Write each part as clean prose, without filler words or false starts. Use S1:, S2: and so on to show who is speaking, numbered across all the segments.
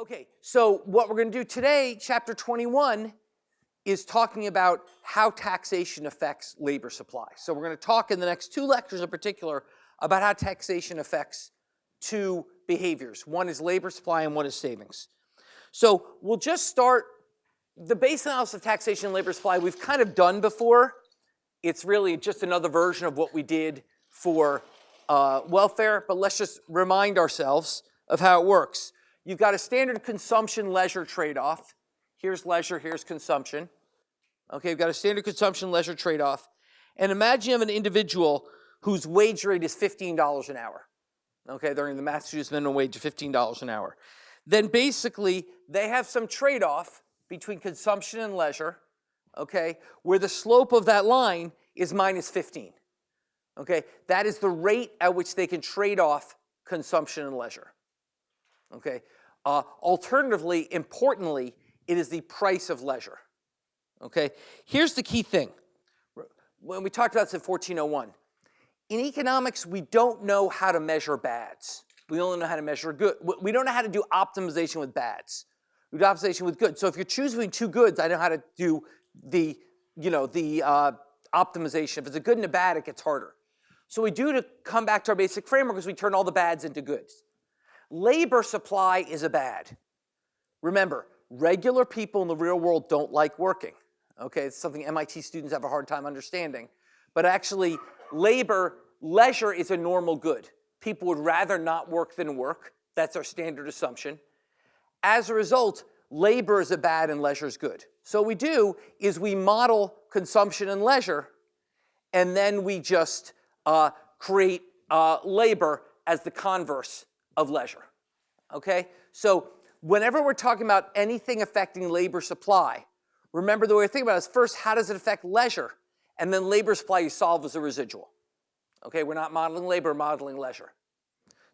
S1: Okay, so what we're going to do today, chapter 21, is talking about how taxation affects labor supply. So we're going to talk in the next two lectures in particular about how taxation affects two behaviors. One is labor supply and one is savings. So we'll just start the base analysis of taxation and labor supply we've kind of done before. It's really just another version of what we did for welfare, but let's just remind ourselves of how it works. You've got a standard consumption-leisure trade-off. Here's leisure, here's consumption. Okay, you've got a standard consumption-leisure trade-off. And imagine you have an individual whose wage rate is $15 an hour. Okay, they're earning the Massachusetts minimum wage of $15 an hour. Then basically, they have some trade-off between consumption and leisure, okay, where the slope of that line is minus 15. Okay, that is the rate at which they can trade off consumption and leisure. Okay, alternatively, importantly, it is the price of leisure. Okay, here's the key thing. When we talked about this in 1401, in economics, we don't know how to measure bads. We only know how to measure good. We don't know how to do optimization with bads. We do optimization with goods. So if you're choosing between two goods, I know how to do the optimization. If it's a good and a bad, it gets harder. So we do to come back to our basic framework is we turn all the bads into goods. Labor supply is a bad. Remember, regular people in the real world don't like working. Okay, it's something MIT students have a hard time understanding. But actually, leisure is a normal good. People would rather not work than work. That's our standard assumption. As a result, labor is a bad and leisure is good. So what we do is we model consumption and leisure, and then we just create labor as the converse of leisure. Okay? So whenever we're talking about anything affecting labor supply, remember the way to think about it is first, how does it affect leisure? And then labor supply you solve as a residual. Okay, we're not modeling labor, modeling leisure.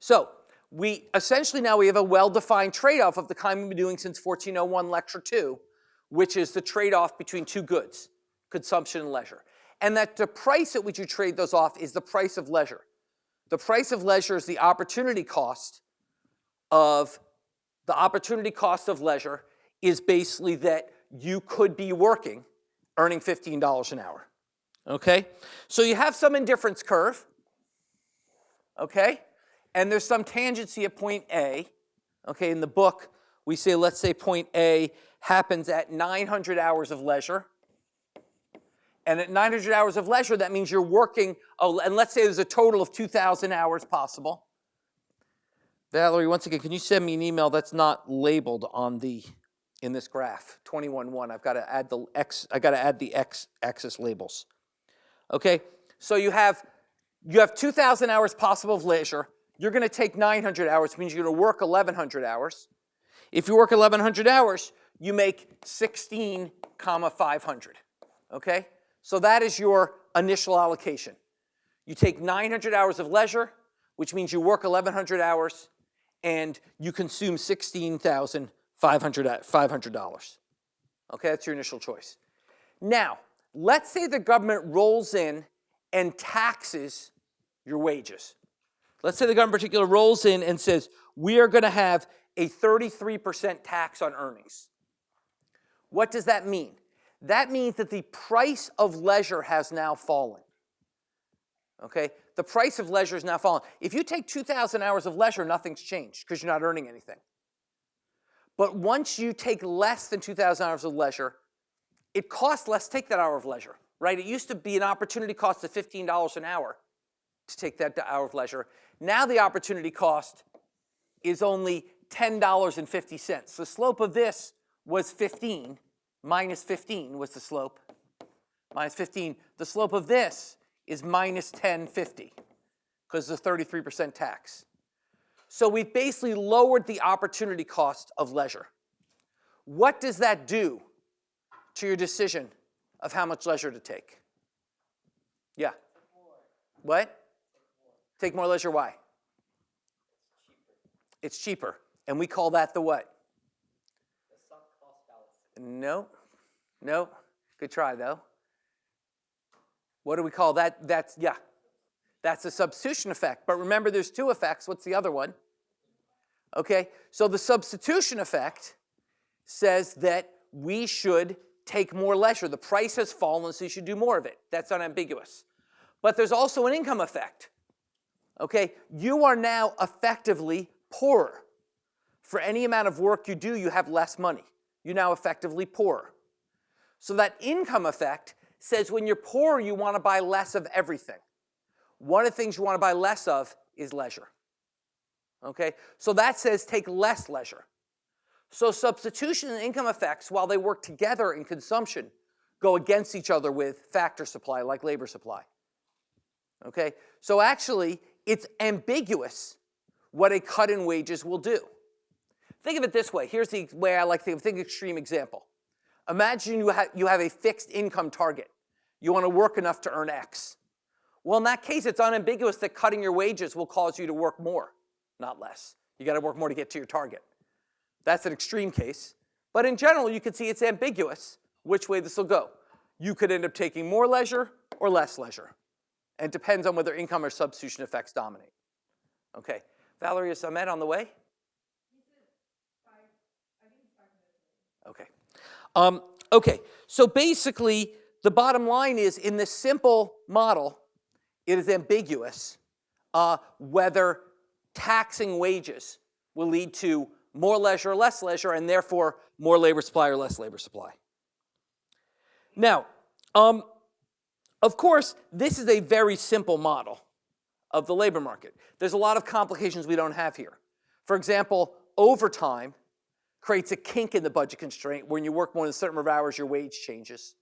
S1: So we essentially now we have a well-defined trade-off of the kind we've been doing since 1401 lecture 2, which is the trade-off between two goods, consumption and leisure. And that the price at which you trade those off is the price of leisure. The price of leisure is the opportunity cost of leisure is basically that you could be working, earning $15 an hour. Okay? So you have some indifference curve. Okay? And there's some tangency at point A. Okay, in the book, we say, let's say point A happens at 900 hours of leisure. And at 900 hours of leisure, that means you're working, and let's say there's a total of 2,000 hours possible. Valerie, once again, can you send me an email that's not labeled in this graph, 21.1. I've got to add the x-axis labels. Okay, so you have 2,000 hours possible of leisure. You're going to take 900 hours, which means you're going to work 1,100 hours. If you work 1,100 hours, you make 16,500. Okay, so that is your initial allocation. You take 900 hours of leisure, which means you work 1,100 hours, and you consume $16,500. Okay, that's your initial choice. Now, let's say the government rolls in and taxes your wages. Let's say the government in particular rolls in and says, we are going to have a 33% tax on earnings. What does that mean? That means that the price of leisure has now fallen. Okay? The price of leisure has now fallen. If you take 2,000 hours of leisure, nothing's changed because you're not earning anything. But once you take less than 2,000 hours of leisure, it costs less to take that hour of leisure, right? It used to be an opportunity cost of $15 an hour to take that hour of leisure. Now the opportunity cost is only $10.50. The slope of this was 15. Minus 15 was the slope. Minus 15. The slope of this is minus 10.50 because of the 33% tax. So we've basically lowered the opportunity cost of leisure. What does that do to your decision of how much leisure to take? Yeah. What? Take more leisure, why? It's cheaper. And we call that the what?
S2: The sunk cost fallacy.
S1: No. Good try, though. What do we call that? That's a substitution effect. But remember, there's two effects. What's the other one? Okay, so the substitution effect says that we should take more leisure. The price has fallen, so you should do more of it. That's unambiguous. But there's also an income effect. Okay, you are now effectively poorer. For any amount of work you do, you have less money. You're now effectively poorer. So that income effect says when you're poor, you want to buy less of everything. One of the things you want to buy less of is leisure. Okay, so that says take less leisure. So substitution and income effects, while they work together in consumption, go against each other with factor supply, like labor supply. Okay, so actually, it's ambiguous what a cut in wages will do. Think of it this way. Here's the way I like to think extreme example. Imagine you have a fixed income target. You want to work enough to earn X. Well, in that case, it's unambiguous that cutting your wages will cause you to work more, not less. You got to work more to get to your target. That's an extreme case. But in general, you can see it's ambiguous which way this will go. You could end up taking more leisure or less leisure. And it depends on whether income or substitution effects dominate. Okay. Valerie, is Ahmed on the way? Okay. Okay. So basically, the bottom line is in this simple model, it is ambiguous whether taxing wages will lead to more leisure or less leisure, and therefore more labor supply or less labor supply. Now, of course, this is a very simple model of the labor market. There's a lot of complications we don't have here. For example, overtime creates a kink in the budget constraint. When you work more than a certain number of hours, your wage changes.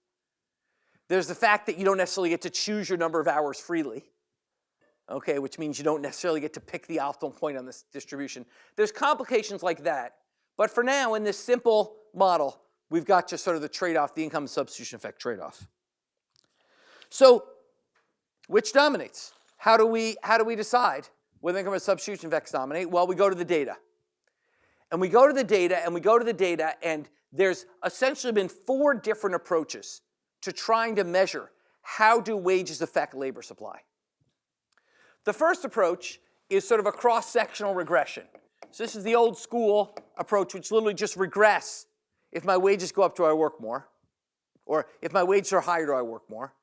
S1: There's the fact that you don't necessarily get to choose your number of hours freely, okay, which means you don't necessarily get to pick the optimal point on this distribution. There's complications like that. But for now, in this simple model, we've got just sort of the trade-off, the income and substitution effect trade-off. So, which dominates? How do we decide whether income and substitution effects dominate? Well, we go to the data. And we go to the data, and we go to the data, and there's essentially been 4 different approaches to trying to measure how do wages affect labor supply. The first approach is sort of a cross-sectional regression. So this is the old school approach, which literally just regress. If my wages go up, do I work more? Or if my wages are higher, do I work more?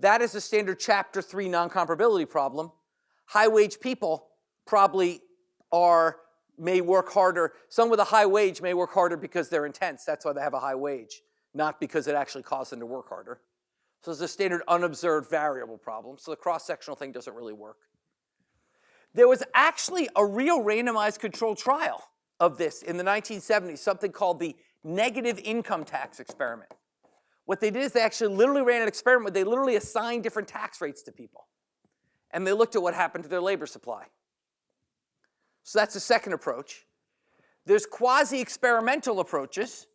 S1: That is a standard Chapter 3 non-comparability problem. High-wage people probably may work harder. Someone with a high wage may work harder because they're intense. That's why they have a high wage, not because it actually caused them to work harder. So it's a standard unobserved variable problem. So the cross-sectional thing doesn't really work. There was actually a real randomized controlled trial of this in the 1970s, something called the negative income tax experiment. What they did is they actually literally ran an experiment where they literally assigned different tax rates to people. And they looked at what happened to their labor supply. So that's the second approach. There's quasi-experimental approaches.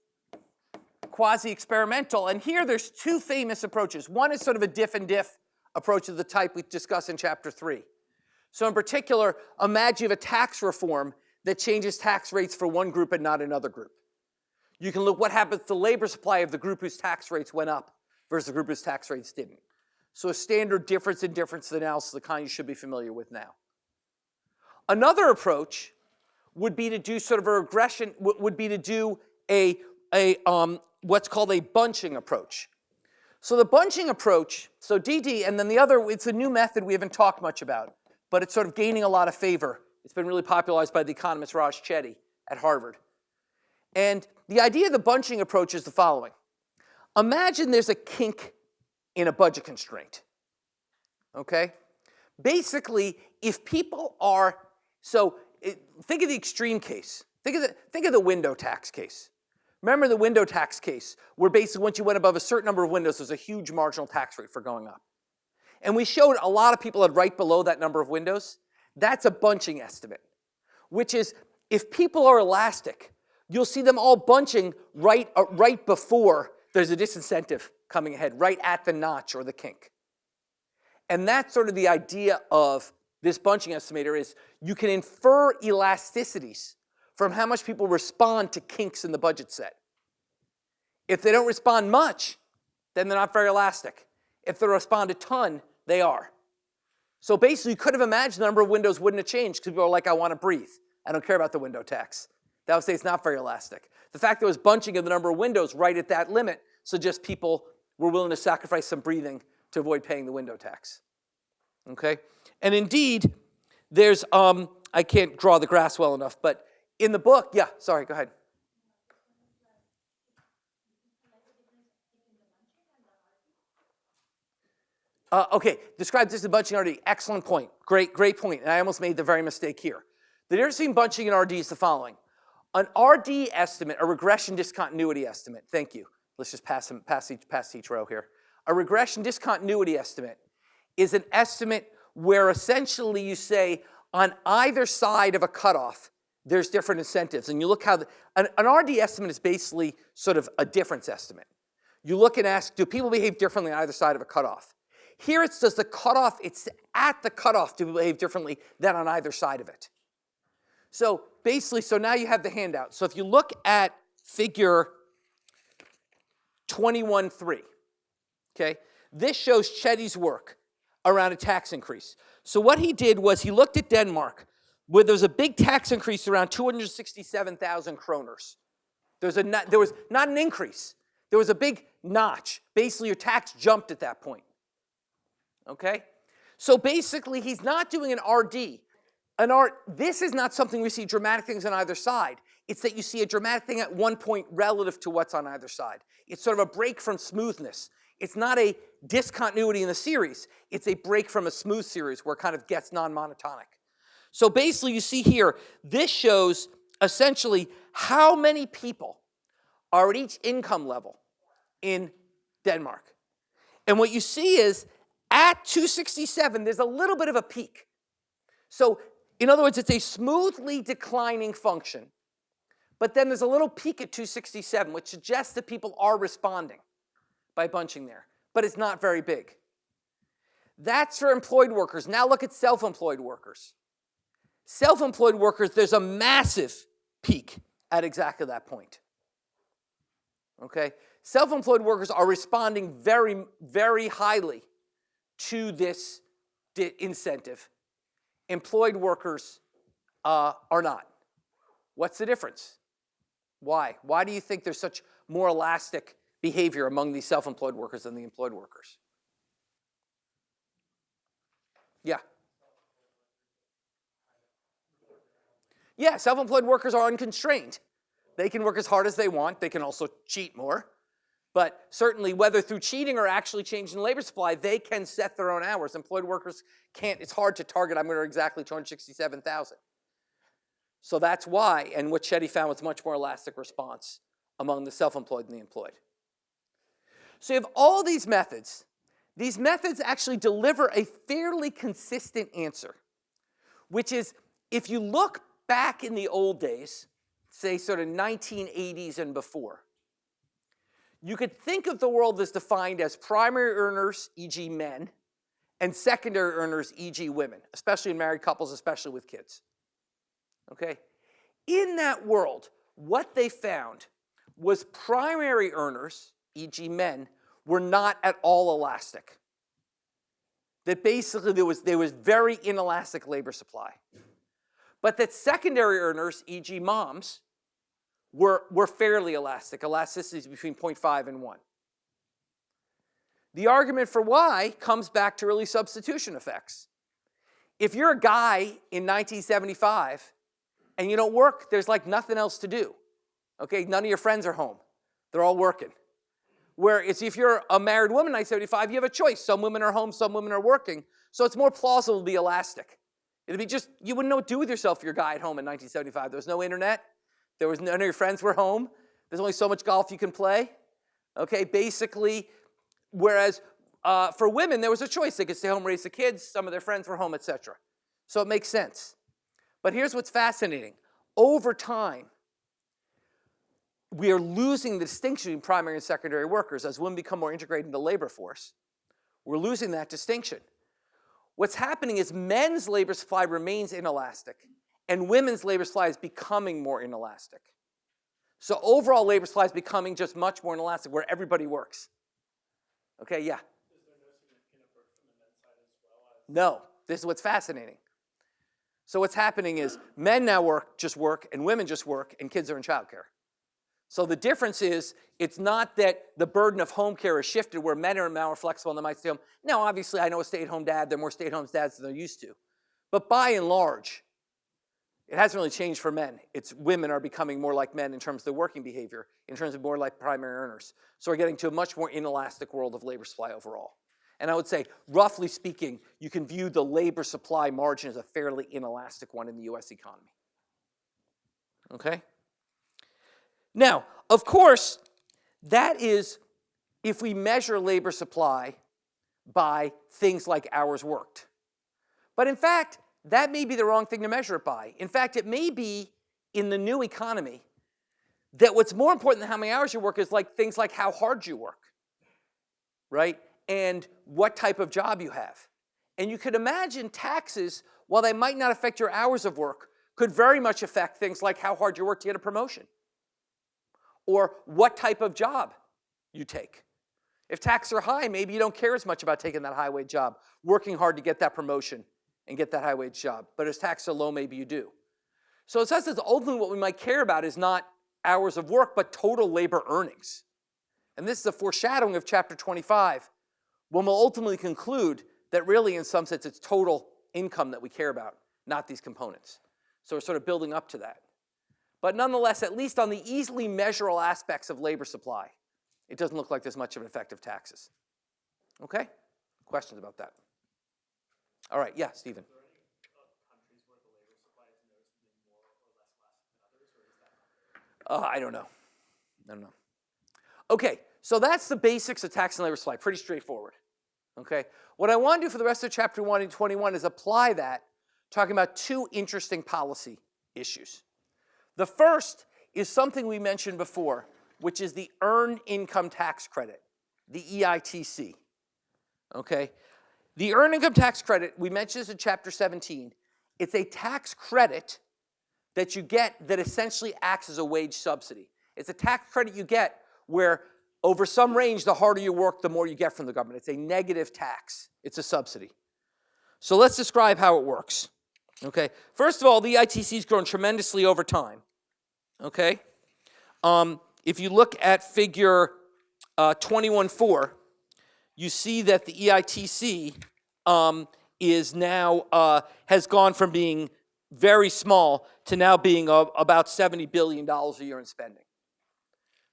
S1: Quasi-experimental, and here there's 2 famous approaches. One is sort of a diff and diff approach of the type we discussed in Chapter 3. So in particular, imagine you have a tax reform that changes tax rates for one group and not another group. You can look what happens to the labor supply of the group whose tax rates went up versus the group whose tax rates didn't. So a standard difference in difference analysis, the kind you should be familiar with now. Another approach would be to do sort of a regression, would be to do what's called a bunching approach. So the bunching approach, so DD, and then the other, it's a new method we haven't talked much about, but it's sort of gaining a lot of favor. It's been really popularized by the economist Raj Chetty at Harvard. And the idea of the bunching approach is the following. Imagine there's a kink in a budget constraint, okay? Basically, if people are, think of the extreme case. Think of the window tax case. Remember the window tax case, where basically once you went above a certain number of windows, there's a huge marginal tax rate for going up. And we showed a lot of people had right below that number of windows. That's a bunching estimate, which is if people are elastic, you'll see them all bunching right before there's a disincentive coming ahead, right at the notch or the kink. And that's sort of the idea of this bunching estimator is you can infer elasticities from how much people respond to kinks in the budget set. If they don't respond much, then they're not very elastic. If they respond a ton, they are. So basically, you could have imagined the number of windows wouldn't have changed because people are like, I want to breathe. I don't care about the window tax. That would say it's not very elastic. The fact there was bunching of the number of windows right at that limit suggests people were willing to sacrifice some breathing to avoid paying the window tax. Okay? And indeed, there's, I can't draw the graphs well enough, but in the book, yeah, sorry, go ahead. Okay, describe this as bunching RD. Excellent point. Great point. And I almost made the very mistake here. The difference between bunching and RD is the following. An RD estimate, a regression discontinuity estimate, thank you. Let's just pass each row here. A regression discontinuity estimate is an estimate where essentially you say on either side of a cutoff, there's different incentives. And you look how, an RD estimate is basically sort of a difference estimate. You look and ask, do people behave differently on either side of a cutoff? Here it's does the cutoff, it's at the cutoff to behave differently than on either side of it. So basically, so now you have the handout. So if you look at figure 21.3, okay, this shows Chetty's work around a tax increase. So what he did was he looked at Denmark, where there was a big tax increase around 267,000 kroners. There was not an increase. There was a big notch. Basically, your tax jumped at that point. Okay? So basically, he's not doing an RD. This is not something we see dramatic things on either side. It's that you see a dramatic thing at one point relative to what's on either side. It's sort of a break from smoothness. It's not a discontinuity in the series. It's a break from a smooth series where it kind of gets non-monotonic. So basically, you see here, this shows essentially how many people are at each income level in Denmark. And what you see is at 267, there's a little bit of a peak. So in other words, it's a smoothly declining function. But then there's a little peak at 267, which suggests that people are responding by bunching there. But it's not very big. That's for employed workers. Now look at self-employed workers. Self-employed workers, there's a massive peak at exactly that point. Okay? Self-employed workers are responding very, very highly to this incentive. Employed workers are not. What's the difference? Why? Why do you think there's such more elastic behavior among these self-employed workers than the employed workers? Yeah. Yeah, self-employed workers are unconstrained. They can work as hard as they want. They can also cheat more. But certainly, whether through cheating or actually changing the labor supply, they can set their own hours. Employed workers can't. It's hard to target, I'm going to exactly 267,000. So that's why, and what Chetty found was much more elastic response among the self-employed and the employed. So you have all these methods. These methods actually deliver a fairly consistent answer, which is, if you look back in the old days, say sort of 1980s and before, you could think of the world as defined as primary earners, e.g. men, and secondary earners, e.g. women, especially in married couples, especially with kids. Okay? In that world, what they found was primary earners, e.g. men, were not at all elastic. That basically there was very inelastic labor supply. But that secondary earners, e.g. moms, were fairly elastic. Elasticity is between 0.5 and 1. The argument for why comes back to early substitution effects. If you're a guy in 1975 and you don't work, there's like nothing else to do. Okay, none of your friends are home. They're all working. Whereas if you're a married woman in 1975, you have a choice. Some women are home, some women are working. So it's more plausible to be elastic. It'd be just, you wouldn't know what to do with yourself if you're a guy at home in 1975. There was no internet. There was none of your friends were home. There's only so much golf you can play. Okay, basically, whereas for women, there was a choice. They could stay home, raise the kids. Some of their friends were home, etc. So it makes sense. But here's what's fascinating. Over time, we are losing the distinction between primary and secondary workers. As women become more integrated into the labor force, we're losing that distinction. What's happening is men's labor supply remains inelastic, and women's labor supply is becoming more inelastic. So overall labor supply is becoming just much more inelastic where everybody works. Okay, yeah? Is there no significant effort from the men's side as well? No, this is what's fascinating. So what's happening is men now just work, and women just work, and kids are in childcare. So the difference is, it's not that the burden of home care is shifted where men are now more flexible and they might stay home. Now, obviously, I know a stay-at-home dad, they're more stay-at-home dads than they're used to. But by and large, it hasn't really changed for men. It's women are becoming more like men in terms of their working behavior, in terms of more like primary earners. So we're getting to a much more inelastic world of labor supply overall. And I would say, roughly speaking, you can view the labor supply margin as a fairly inelastic one in the US economy. Okay? Now, of course, that is if we measure labor supply by things like hours worked. But in fact, that may be the wrong thing to measure it by. In fact, it may be in the new economy that what's more important than how many hours you work is like things like how hard you work, right? And what type of job you have. And you could imagine taxes, while they might not affect your hours of work, could very much affect things like how hard you work to get a promotion or what type of job you take. If taxes are high, maybe you don't care as much about taking that high-wage job, working hard to get that promotion and get that high-wage job. But as taxes are low, maybe you do. So it says that ultimately what we might care about is not hours of work, but total labor earnings. And this is a foreshadowing of chapter 25, when we'll ultimately conclude that really, in some sense, it's total income that we care about, not these components. So we're sort of building up to that. But nonetheless, at least on the easily measurable aspects of labor supply, it doesn't look like there's much of an effect of taxes. Okay? Questions about that? All right, yeah, Stephen.
S2: Are there any countries where the labor supply is noticeably more or less lasting than others, or is that not there?
S1: I don't know. Okay, so that's the basics of tax and labor supply. Pretty straightforward. Okay? What I want to do for the rest of chapter 1 and 21 is apply that, talking about two interesting policy issues. The first is something we mentioned before, which is the Earned Income Tax Credit, the EITC. Okay? The Earned Income Tax Credit, we mentioned this in chapter 17. It's a tax credit that you get that essentially acts as a wage subsidy. It's a tax credit you get where over some range, the harder you work, the more you get from the government. It's a negative tax. It's a subsidy. So let's describe how it works. Okay? First of all, the EITC has grown tremendously over time. Okay? If you look at figure 21.4, you see that the EITC is now, has gone from being very small to now being about $70 billion a year in spending.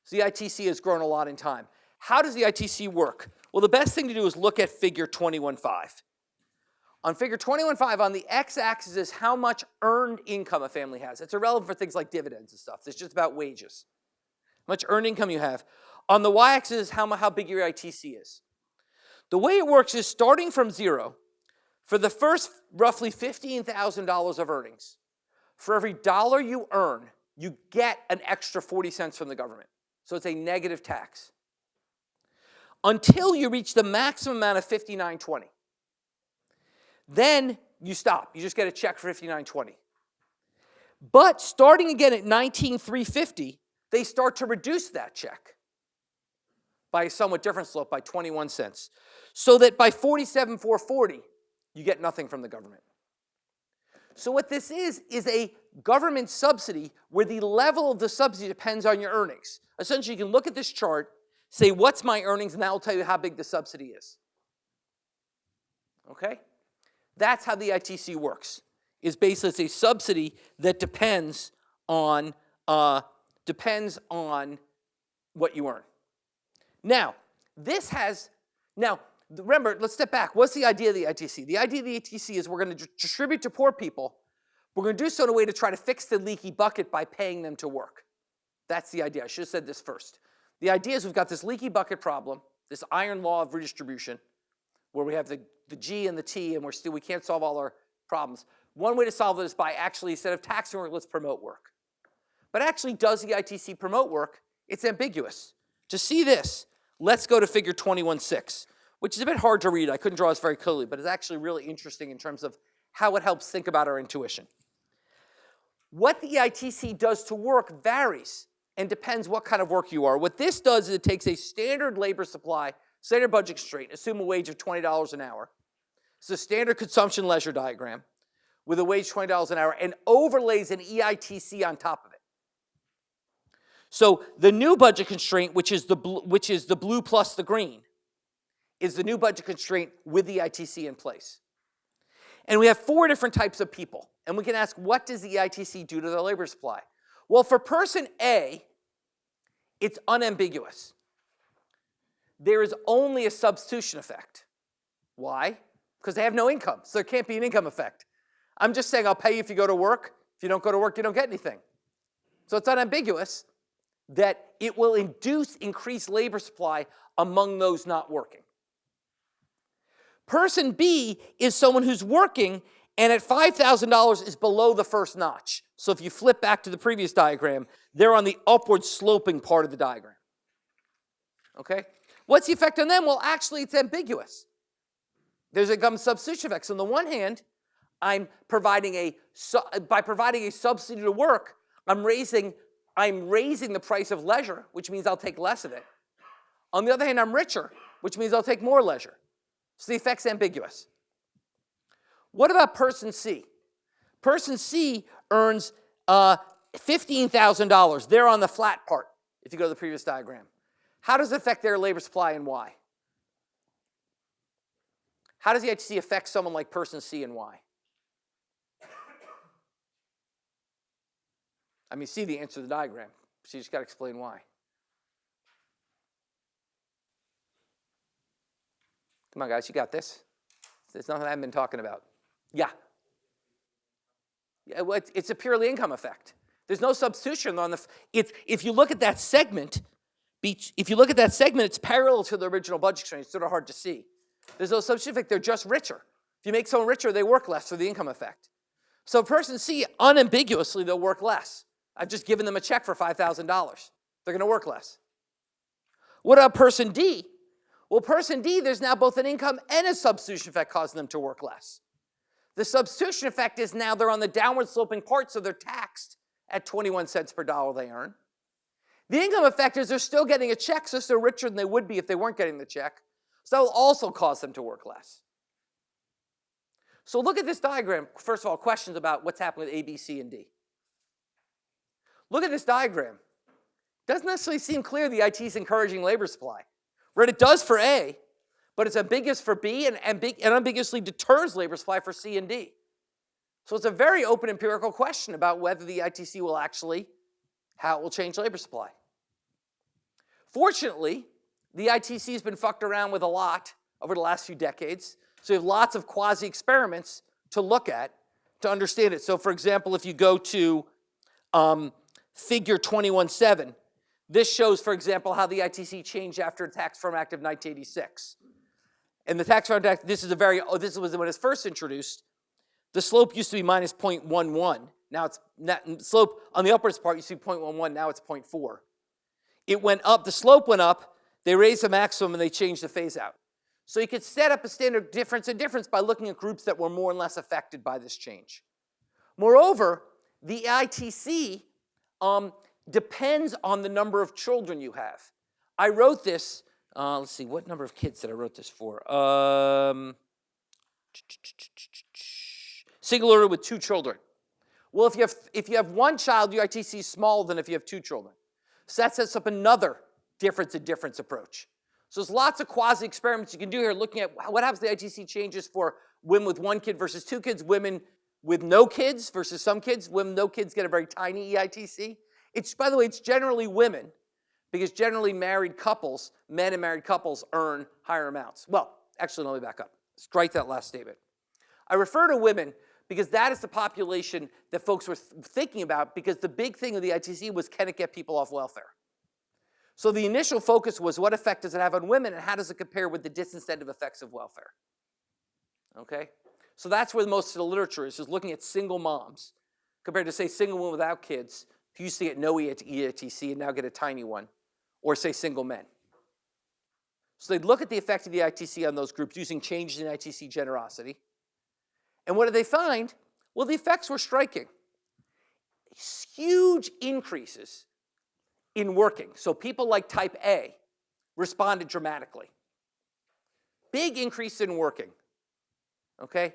S1: So the EITC has grown a lot in time. How does the EITC work? Well, the best thing to do is look at figure 21.5. On figure 21.5, on the x-axis is how much earned income a family has. It's irrelevant for things like dividends and stuff. It's just about wages. How much earned income you have. On the y-axis is how big your EITC is. The way it works is starting from zero, for the first roughly $15,000 of earnings, for every dollar you earn, you get an extra 40 cents from the government. So it's a negative tax. Until you reach the maximum amount of $59.20. Then you stop. You just get a check for $59.20. But starting again at $19,350, they start to reduce that check by a somewhat different slope, by 21 cents. So that by $47,440, you get nothing from the government. So what this is a government subsidy where the level of the subsidy depends on your earnings. Essentially, you can look at this chart, say, what's my earnings, and that will tell you how big the subsidy is. Okay? That's how the EITC works. Is basically it's a subsidy that depends on what you earn. Now, remember, let's step back. What's the idea of the EITC? The idea of the EITC is we're going to distribute to poor people. We're going to do so in a way to try to fix the leaky bucket by paying them to work. That's the idea. I should have said this first. The idea is we've got this leaky bucket problem, this iron law of redistribution, where we have the G and the T, and we can't solve all our problems. One way to solve it is by actually, instead of taxing work, let's promote work. But actually, does the EITC promote work? It's ambiguous. To see this, let's go to figure 21.6, which is a bit hard to read. I couldn't draw this very clearly, but it's actually really interesting in terms of how it helps think about our intuition. What the EITC does to work varies and depends what kind of work you are. What this does is it takes a standard labor supply, standard budget constraint, assume a wage of $20 an hour. It's a standard consumption leisure diagram with a wage $20 an hour and overlays an EITC on top of it. So the new budget constraint, which is the blue plus the green, is the new budget constraint with the EITC in place. And we have 4 different types of people. And we can ask, what does the EITC do to the labor supply? Well, for person A, it's unambiguous. There is only a substitution effect. Why? Because they have no income, so there can't be an income effect. I'm just saying I'll pay you if you go to work. If you don't go to work, you don't get anything. So it's unambiguous that it will induce increased labor supply among those not working. Person B is someone who's working and at $5,000 is below the first notch. So if you flip back to the previous diagram, they're on the upward sloping part of the diagram. Okay? What's the effect on them? Well, actually, it's ambiguous. There's a substitution effect. So on the one hand, by providing a subsidy to work, I'm raising the price of leisure, which means I'll take less of it. On the other hand, I'm richer, which means I'll take more leisure. So the effect's ambiguous. What about person C? Person C earns $15,000. They're on the flat part, if you go to the previous diagram. How does it affect their labor supply and why? How does the EITC affect someone like person C and why? I mean, see the answer to the diagram, so you just got to explain why. Come on, guys, you got this. It's nothing I haven't been talking about. Yeah. Yeah, well, it's a purely income effect. There's no substitution on the. If you look at that segment, it's parallel to the original budget constraint. It's sort of hard to see. There's no substitution effect. They're just richer. If you make someone richer, they work less for the income effect. So person C, unambiguously, they'll work less. I've just given them a check for $5,000. They're going to work less. What about person D? Well, person D, there's now both an income and a substitution effect causing them to work less. The substitution effect is now they're on the downward sloping part, so they're taxed at 21 cents per dollar they earn. The income effect is they're still getting a check, so they're richer than they would be if they weren't getting the check. So that will also cause them to work less. So look at this diagram. First of all, questions about what's happening with A, B, C, and D. Look at this diagram. Doesn't necessarily seem clear the IT is encouraging labor supply. Right, it does for A, but it's ambiguous for B and ambiguously deters labor supply for C and D. So it's a very open empirical question about whether the ITC will actually, how it will change labor supply. Fortunately, the ITC has been fucked around with a lot over the last few decades. So you have lots of quasi-experiments to look at to understand it. So for example, if you go to figure 21.7, this shows, for example, how the ITC changed after the Tax Reform Act of 1986. And the Tax Reform Act, this was when it was first introduced. The slope used to be minus 0.11. Now it's slope on the upwards part, you see 0.11, now it's 0.4. It went up, the slope went up, they raised the maximum and they changed the phase out. So you could set up a standard difference in difference by looking at groups that were more and less affected by this change. Moreover, the ITC depends on the number of children you have. I wrote this, let's see, what number of kids did I wrote this for? Singular with 2 children. Well, if you have 1 child, your ITC is smaller than if you have 2 children. So that sets up another difference in difference approach. So there's lots of quasi-experiments you can do here looking at what happens to the ITC changes for women with 1 kid versus 2 kids, women with no kids versus some kids. Women with no kids get a very tiny EITC. By the way, it's generally women, because generally married couples, men and married couples earn higher amounts. Well, actually, let me back up. Strike that last statement. I refer to women because that is the population that folks were thinking about, because the big thing with the ITC was, can it get people off welfare? So the initial focus was, what effect does it have on women, and how does it compare with the disincentive effects of welfare? Okay? So that's where most of the literature is looking at single moms, compared to, say, single women without kids, who used to get no EITC and now get a tiny one, or, say, single men. So they'd look at the effect of the ITC on those groups using changes in ITC generosity. And what did they find? Well, the effects were striking. Huge increases in working. So people like type A responded dramatically. Big increase in working, okay?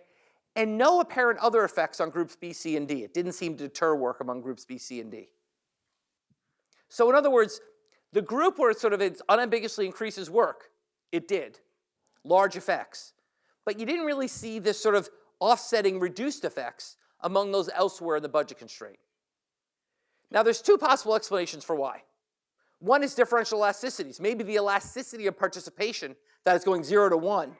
S1: and no apparent other effects on groups B, C, and D. It didn't seem to deter work among groups B, C, and D. So in other words, the group where it unambiguously increases work, it did. Large effects. But you didn't really see this sort of offsetting reduced effects among those elsewhere in the budget constraint. Now there's two possible explanations for why. One is differential elasticities. Maybe the elasticity of participation that is going 0 to 1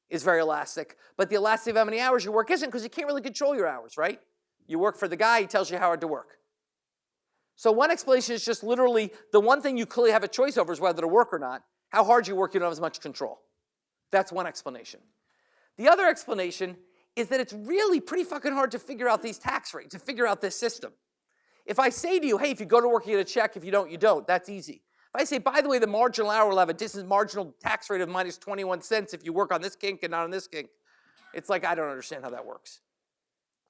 S1: is very elastic, but the elasticity of how many hours you work isn't, because you can't really control your hours, right? You work for the guy, he tells you how hard to work. So one explanation is just literally the one thing you clearly have a choice over is whether to work or not. How hard you work, you don't have as much control. That's one explanation. The other explanation is that it's really pretty fucking hard to figure out these tax rates, to figure out this system. If I say to you, hey, if you go to work, you get a check. If you don't, you don't. That's easy. If I say, by the way, the marginal hour will have a marginal tax rate of minus 21 cents if you work on this kink and not on this kink, it's like, I don't understand how that works.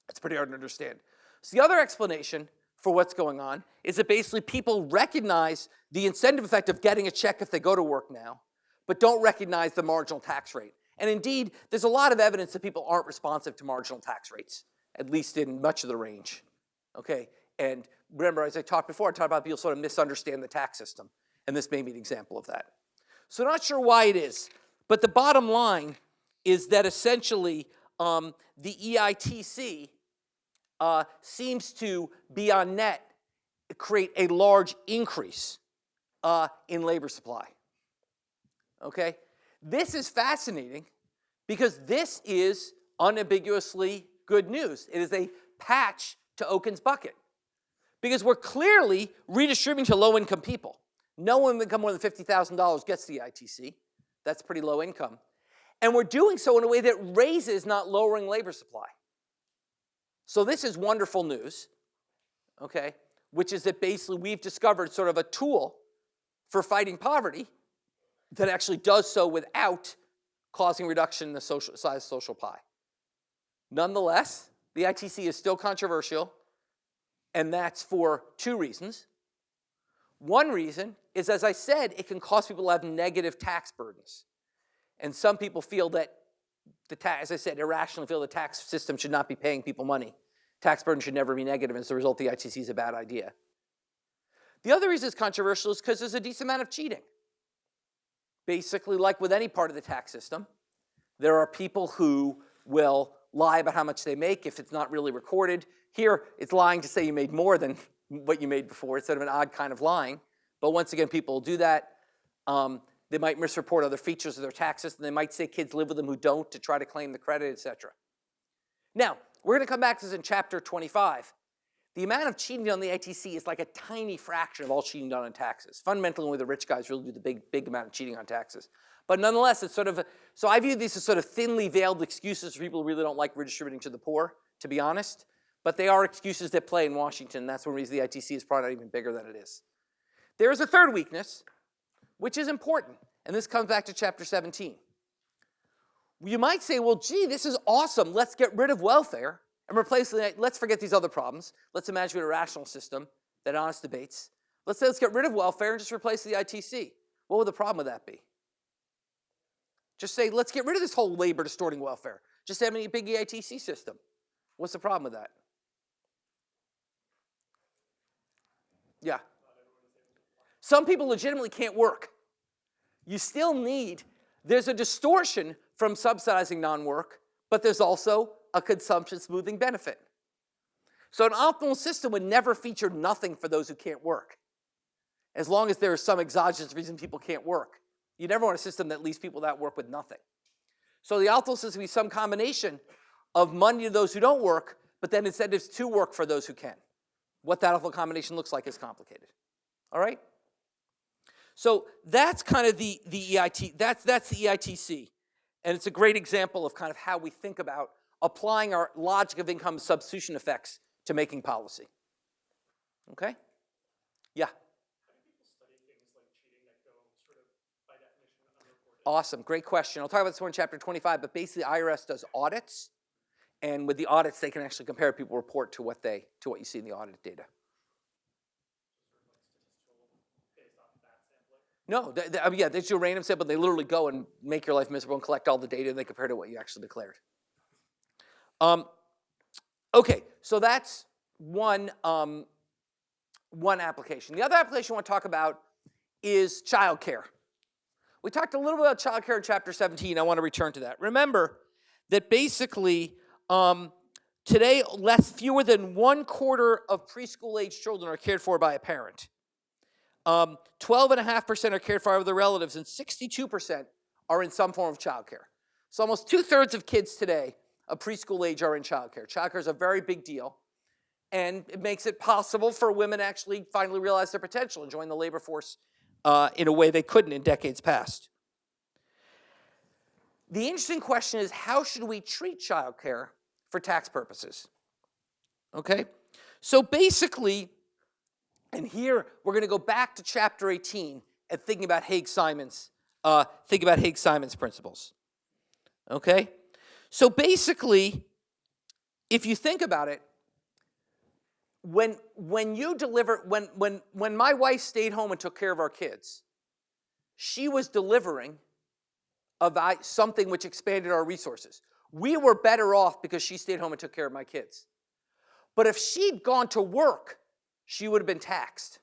S1: It's pretty hard to understand. So the other explanation for what's going on is that basically people recognize the incentive effect of getting a check if they go to work now, but don't recognize the marginal tax rate. And indeed, there's a lot of evidence that people aren't responsive to marginal tax rates, at least in much of the range. Okay, and remember, as I talked before, I talked about people sort of misunderstand the tax system, and this may be an example of that. So not sure why it is, but the bottom line is that essentially the EITC seems to be on net create a large increase in labor supply. Okay, this is fascinating because this is unambiguously good news. It is a patch to Okun's bucket because we're clearly redistributing to low-income people. No one with income more than $50,000 gets the ITC. That's pretty low income. And we're doing so in a way that raises, not lowering labor supply. So this is wonderful news, okay, which is that basically we've discovered sort of a tool for fighting poverty that actually does so without causing reduction in the size of social pie. Nonetheless, the ITC is still controversial, and that's for two reasons. One reason is, as I said, it can cause people to have negative tax burdens. And some people feel that, as I said, irrationally feel the tax system should not be paying people money. Tax burden should never be negative, and as a result, the ITC is a bad idea. The other reason it's controversial is because there's a decent amount of cheating. Basically, like with any part of the tax system, there are people who will lie about how much they make if it's not really recorded. Here, it's lying to say you made more than what you made before. It's sort of an odd kind of lying. But once again, people will do that. They might misreport other features of their tax system. They might say kids live with them who don't to try to claim the credit, etc. Now, we're going to come back to this in chapter 25. The amount of cheating on the ITC is like a tiny fraction of all cheating done on taxes. Fundamentally, only the rich guys really do the big amount of cheating on taxes. But nonetheless, it's sort of, so I view these as sort of thinly veiled excuses for people who really don't like redistributing to the poor, to be honest. But they are excuses that play in Washington. That's one reason the ITC is probably not even bigger than it is. There is a third weakness, which is important. And this comes back to chapter 17. You might say, well, gee, this is awesome. Let's get rid of welfare and replace it. Let's forget these other problems. Let's imagine a rational system that honest debates. Let's say let's get rid of welfare and just replace the ITC. What would the problem with that be? Just say, let's get rid of this whole labor distorting welfare. Just have a big EITC system. What's the problem with that? Yeah. Some people legitimately can't work. You still need, there's a distortion from subsidizing non-work, but there's also a consumption smoothing benefit. So an optimal system would never feature nothing for those who can't work, as long as there is some exogenous reason people can't work. You never want a system that leaves people that work with nothing. So the optimal system would be some combination of money to those who don't work, but then incentives to work for those who can. What that optimal combination looks like is complicated. All right? So that's kind of the EIT, that's the EITC. And it's a great example of kind of how we think about applying our logic of income substitution effects to making policy. Okay? Yeah?
S2: How do people study things like cheating that go sort of by definition unreported?
S1: Awesome, great question. I'll talk about this more in chapter 25, but basically IRS does audits, and with the audits they can actually compare people report to what you see in the audit data. No, yeah, they do a random sample. They literally go and make your life miserable and collect all the data, and they compare to what you actually declared. Okay, so that's one application. The other application I want to talk about is childcare. We talked a little bit about childcare in chapter 17. I want to return to that. Remember that basically today fewer than 1/4 of preschool-age children are cared for by a parent. 12.5% are cared for by their relatives, and 62% are in some form of childcare. So almost 2/3 of kids today of preschool age are in childcare. Childcare is a very big deal, and it makes it possible for women to actually finally realize their potential and join the labor force in a way they couldn't in decades past. The interesting question is, how should we treat childcare for tax purposes? Okay, so basically, and here we're going to go back to chapter 18 and thinking about Haig-Simon's principles. Okay, so basically, if you think about it, when my wife stayed home and took care of our kids, she was delivering something which expanded our resources. We were better off because she stayed home and took care of my kids. But if she'd gone to work, she would have been taxed.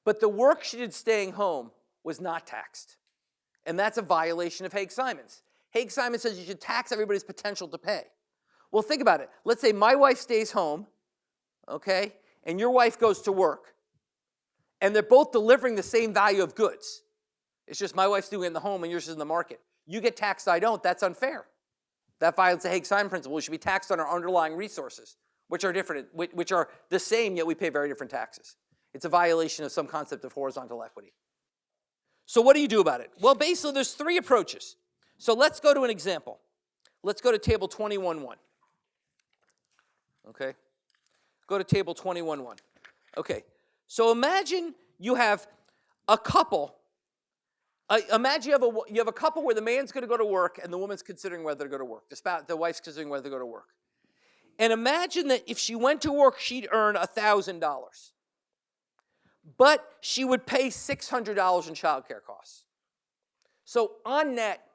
S1: But the work she did staying home was not taxed. And that's a violation of Haig-Simon's. Haig-Simon says you should tax everybody's potential to pay. Well, think about it. Let's say my wife stays home, okay, and your wife goes to work, and they're both delivering the same value of goods. It's just my wife's doing it in the home and yours is in the market. You get taxed, I don't. That's unfair. That violates the Haig-Simon principle. We should be taxed on our underlying resources, which are different, which are the same, yet we pay very different taxes. It's a violation of some concept of horizontal equity. So what do you do about it? Well, basically, there's 3 approaches. So let's go to an example. Let's go to table 21.1. Okay? Go to table 21.1. Okay. So imagine you have a couple. Imagine you have a couple where the man's going to go to work and the woman's considering whether to go to work. The wife's considering whether to go to work. And imagine that if she went to work, she'd earn $1,000. But she would pay $600 in childcare costs. So on net,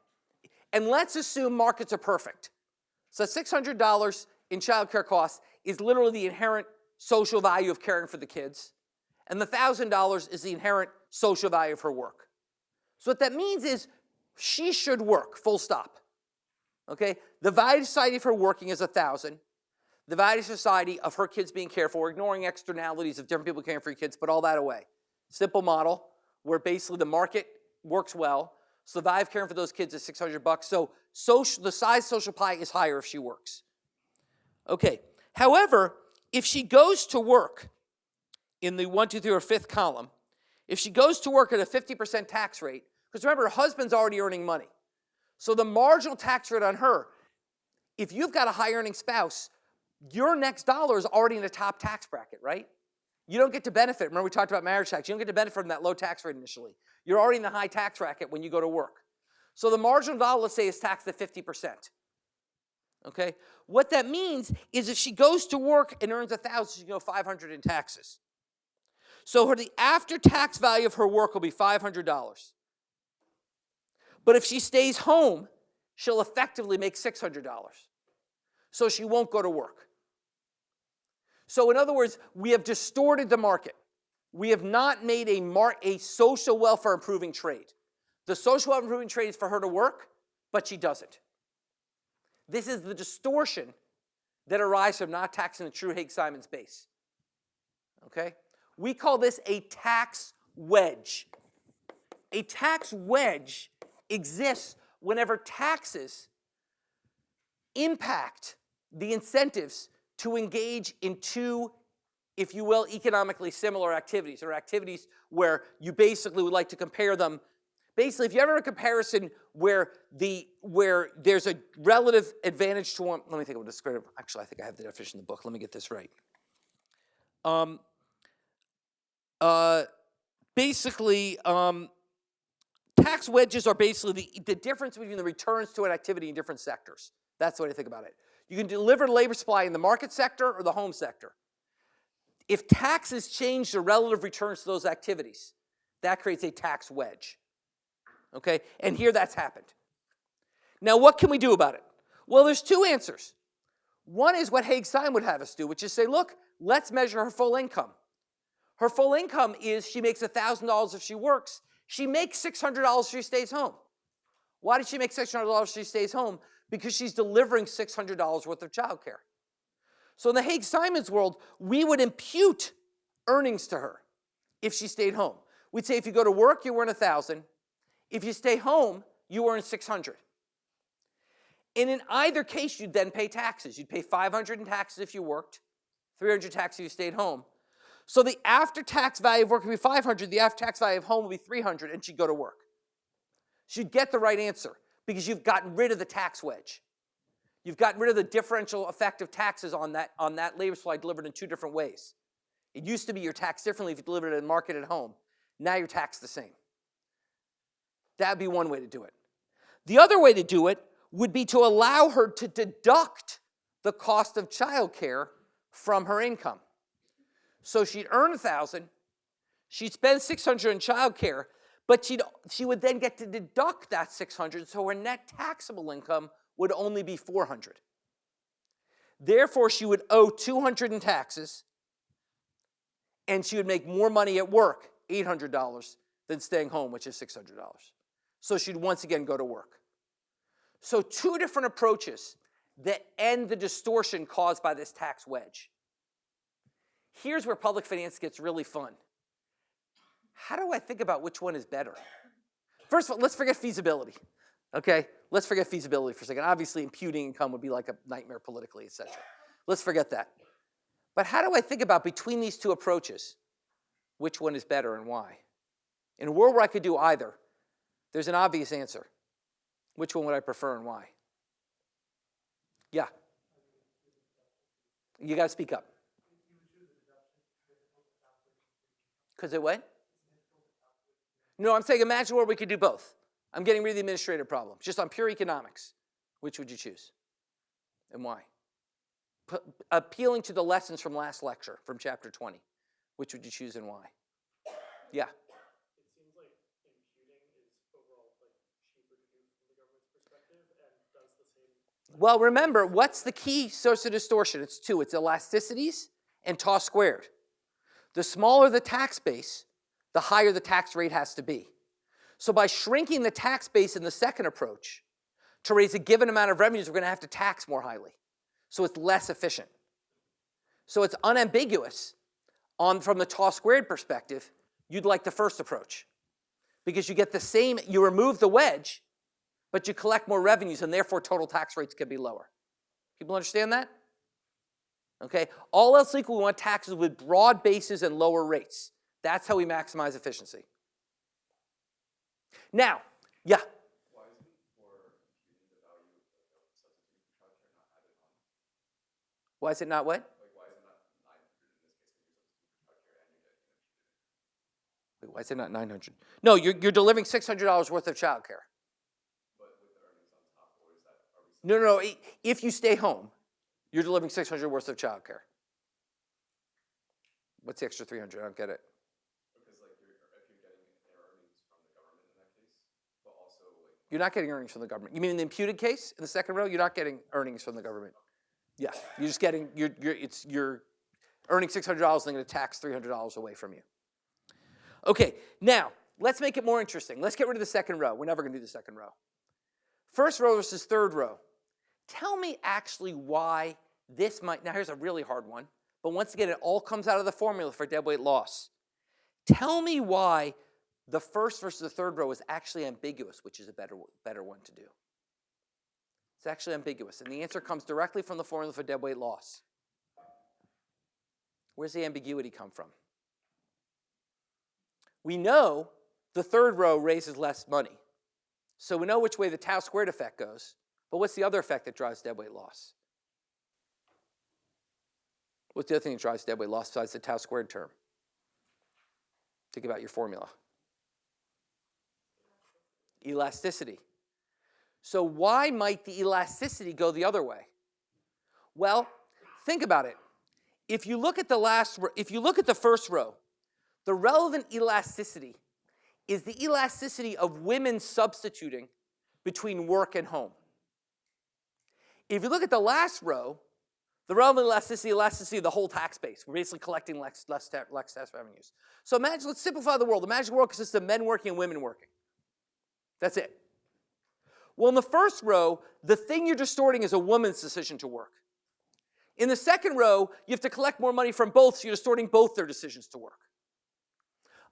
S1: and let's assume markets are perfect. So $600 in childcare costs is literally the inherent social value of caring for the kids. And the $1,000 is the inherent social value of her work. So what that means is she should work, full stop. Okay? The value to society of her working is $1,000. The value to society of her kids being cared for, ignoring externalities of different people caring for your kids, put all that away. Simple model where basically the market works well. So the value of caring for those kids is $600. So the size social pie is higher if she works. Okay. However, if she goes to work in the 1, 2, 3, or 5th column, if she goes to work at a 50% tax rate, because remember, her husband's already earning money. So the marginal tax rate on her, if you've got a high earning spouse, your next dollar is already in the top tax bracket, right? You don't get to benefit. Remember we talked about marriage tax. You don't get to benefit from that low tax rate initially. You're already in the high tax bracket when you go to work. So the marginal dollar, let's say, is taxed at 50%. Okay? What that means is if she goes to work and earns $1,000, she can go $500 in taxes. So the after-tax value of her work will be $500. But if she stays home, she'll effectively make $600. So she won't go to work. So in other words, we have distorted the market. We have not made a social welfare improving trade. The social welfare improving trade is for her to work, but she doesn't. This is the distortion that arises from not taxing the true Haig-Simon's base. Okay? We call this a tax wedge. A tax wedge exists whenever taxes impact the incentives to engage in 2, if you will, economically similar activities, or activities where you basically would like to compare them. Basically, if you ever have a comparison where there's a relative advantage to one, let me think of a descriptive. Actually, I think I have the definition in the book. Let me get this right. Tax wedges are basically the difference between the returns to an activity in different sectors. That's the way to think about it. You can deliver labor supply in the market sector or the home sector. If taxes change the relative returns to those activities, that creates a tax wedge. Okay? And here that's happened. Now, what can we do about it? Well, there's 2 answers. One is what Haig-Stein would have us do, which is say, look, let's measure her full income. Her full income is she makes $1,000 if she works. She makes $600 if she stays home. Why does she make $600 if she stays home? Because she's delivering $600 worth of childcare. So in the Haig-Simon's world, we would impute earnings to her if she stayed home. We'd say if you go to work, you earn 1,000. If you stay home, you earn 600. And in either case, you'd then pay taxes. You'd pay 500 in taxes if you worked, 300 taxes if you stayed home. So the after-tax value of work would be 500, the after-tax value of home would be 300, and she'd go to work. She'd get the right answer because you've gotten rid of the tax wedge. You've gotten rid of the differential effect of taxes on that labor supply delivered in two different ways. It used to be you're taxed differently if you delivered it in market at home. Now you're taxed the same. That would be one way to do it. The other way to do it would be to allow her to deduct the cost of childcare from her income. So she'd earn 1,000, she'd spend 600 in childcare, but she would then get to deduct that 600, so her net taxable income would only be 400. Therefore, she would owe 200 in taxes, and she would make more money at work, $800, than staying home, which is $600. So she'd once again go to work. So two different approaches that end the distortion caused by this tax wedge. Here's where public finance gets really fun. How do I think about which one is better? First of all, let's forget feasibility, okay? Let's forget feasibility for a second. Obviously, imputing income would be like a nightmare politically, et cetera. Let's forget that. But how do I think about between these two approaches, which one is better and why? In a world where I could do either, there's an obvious answer. Which one would I prefer and why? Yeah. You got to speak up. Because it what? No, I'm saying imagine where we could do both. I'm getting rid of the administrative problem. Just on pure economics. Which would you choose? And why? Appealing to the lessons from last lecture, from chapter 20. Which would you choose and why? Yeah.
S2: It seems like imputing is overall cheaper to do from the government's perspective and does the same.
S1: Well, remember, what's the key source of distortion? It's two. It's elasticities and tau squared. The smaller the tax base, the higher the tax rate has to be. So by shrinking the tax base in the second approach, to raise a given amount of revenues, we're going to have to tax more highly. So it's less efficient. So it's unambiguous from the tau squared perspective, you'd like the first approach. Because you get the same, you remove the wedge, but you collect more revenues, and therefore total tax rates can be lower. People understand that? Okay, all else equal, we want taxes with broad bases and lower rates. That's how we maximize efficiency. Now, yeah?
S2: Why isn't for imputing the value of substitute for childcare not added on?
S1: Why is it not what?
S2: Why is it not 900 in this case because you're substituting for childcare and you're getting imputed?
S1: Wait, why is it not 900? No, you're delivering $600 worth of childcare.
S2: But with the earnings on top, or is that, are we
S1: No. If you stay home, you're delivering $600 worth of childcare. What's the extra 300? I don't get it.
S2: Because if you're getting earnings from the government in that case, but also
S1: You're not getting earnings from the government. You mean in the imputed case, in the second row, you're not getting earnings from the government. Yeah, you're just getting, you're earning $600 and they're going to tax $300 away from you. Okay, now, let's make it more interesting. Let's get rid of the second row. We're never going to do the second row. First row versus third row. Tell me actually why this might, now here's a really hard one, but once again, it all comes out of the formula for deadweight loss. Tell me why the first versus the third row is actually ambiguous, which is a better one to do. It's actually ambiguous, and the answer comes directly from the formula for deadweight loss. Where's the ambiguity come from? We know the third row raises less money, so we know which way the tau squared effect goes, but what's the other effect that drives deadweight loss? What's the other thing that drives deadweight loss besides the tau squared term? Think about your formula. Elasticity. So why might the elasticity go the other way? Well, think about it. If you look at the first row, the relevant elasticity is the elasticity of women substituting between work and home. If you look at the last row, The relative elasticity of the whole tax base. We're basically collecting less tax revenues. So imagine, let's simplify the world. Imagine the world consists of men working and women working. That's it. Well, in the first row, the thing you're distorting is a woman's decision to work. In the second row, you have to collect more money from both, so you're distorting both their decisions to work.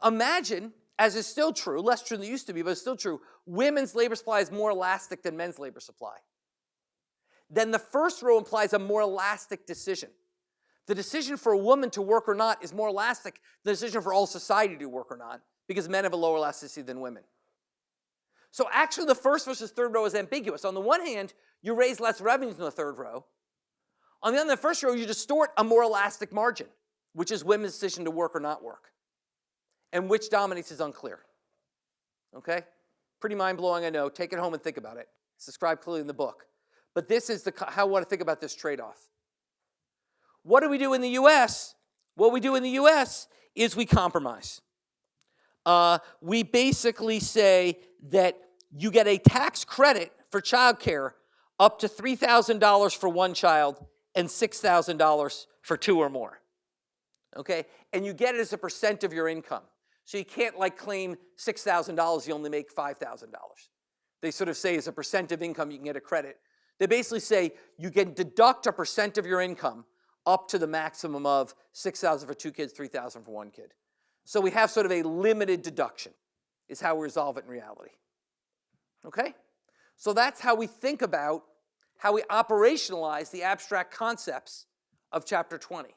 S1: Imagine, as is still true, less true than it used to be, but it's still true, women's labor supply is more elastic than men's labor supply. Then the first row implies a more elastic decision. The decision for a woman to work or not is more elastic than the decision for all society to work or not, because men have a lower elasticity than women. So actually the first versus third row is ambiguous. On the one hand, you raise less revenues in the third row. On the other, in the first row, you distort a more elastic margin, which is women's decision to work or not work. And which dominates is unclear. Okay? Pretty mind-blowing, I know. Take it home and think about it. It's described clearly in the book. But this is how I want to think about this trade-off. What do we do in the U.S.? What we do in the U.S. is we compromise. We basically say that you get a tax credit for childcare up to $3,000 for one child and $6,000 for two or more. Okay? And you get it as a percent of your income. So you can't claim $6,000, you only make $5,000. They sort of say as a percent of income you can get a credit. They basically say you can deduct a percent of your income up to the maximum of $6,000 for two kids, $3,000 for one kid. So we have sort of a limited deduction is how we resolve it in reality. Okay? So that's how we think about how we operationalize the abstract concepts of chapter 20,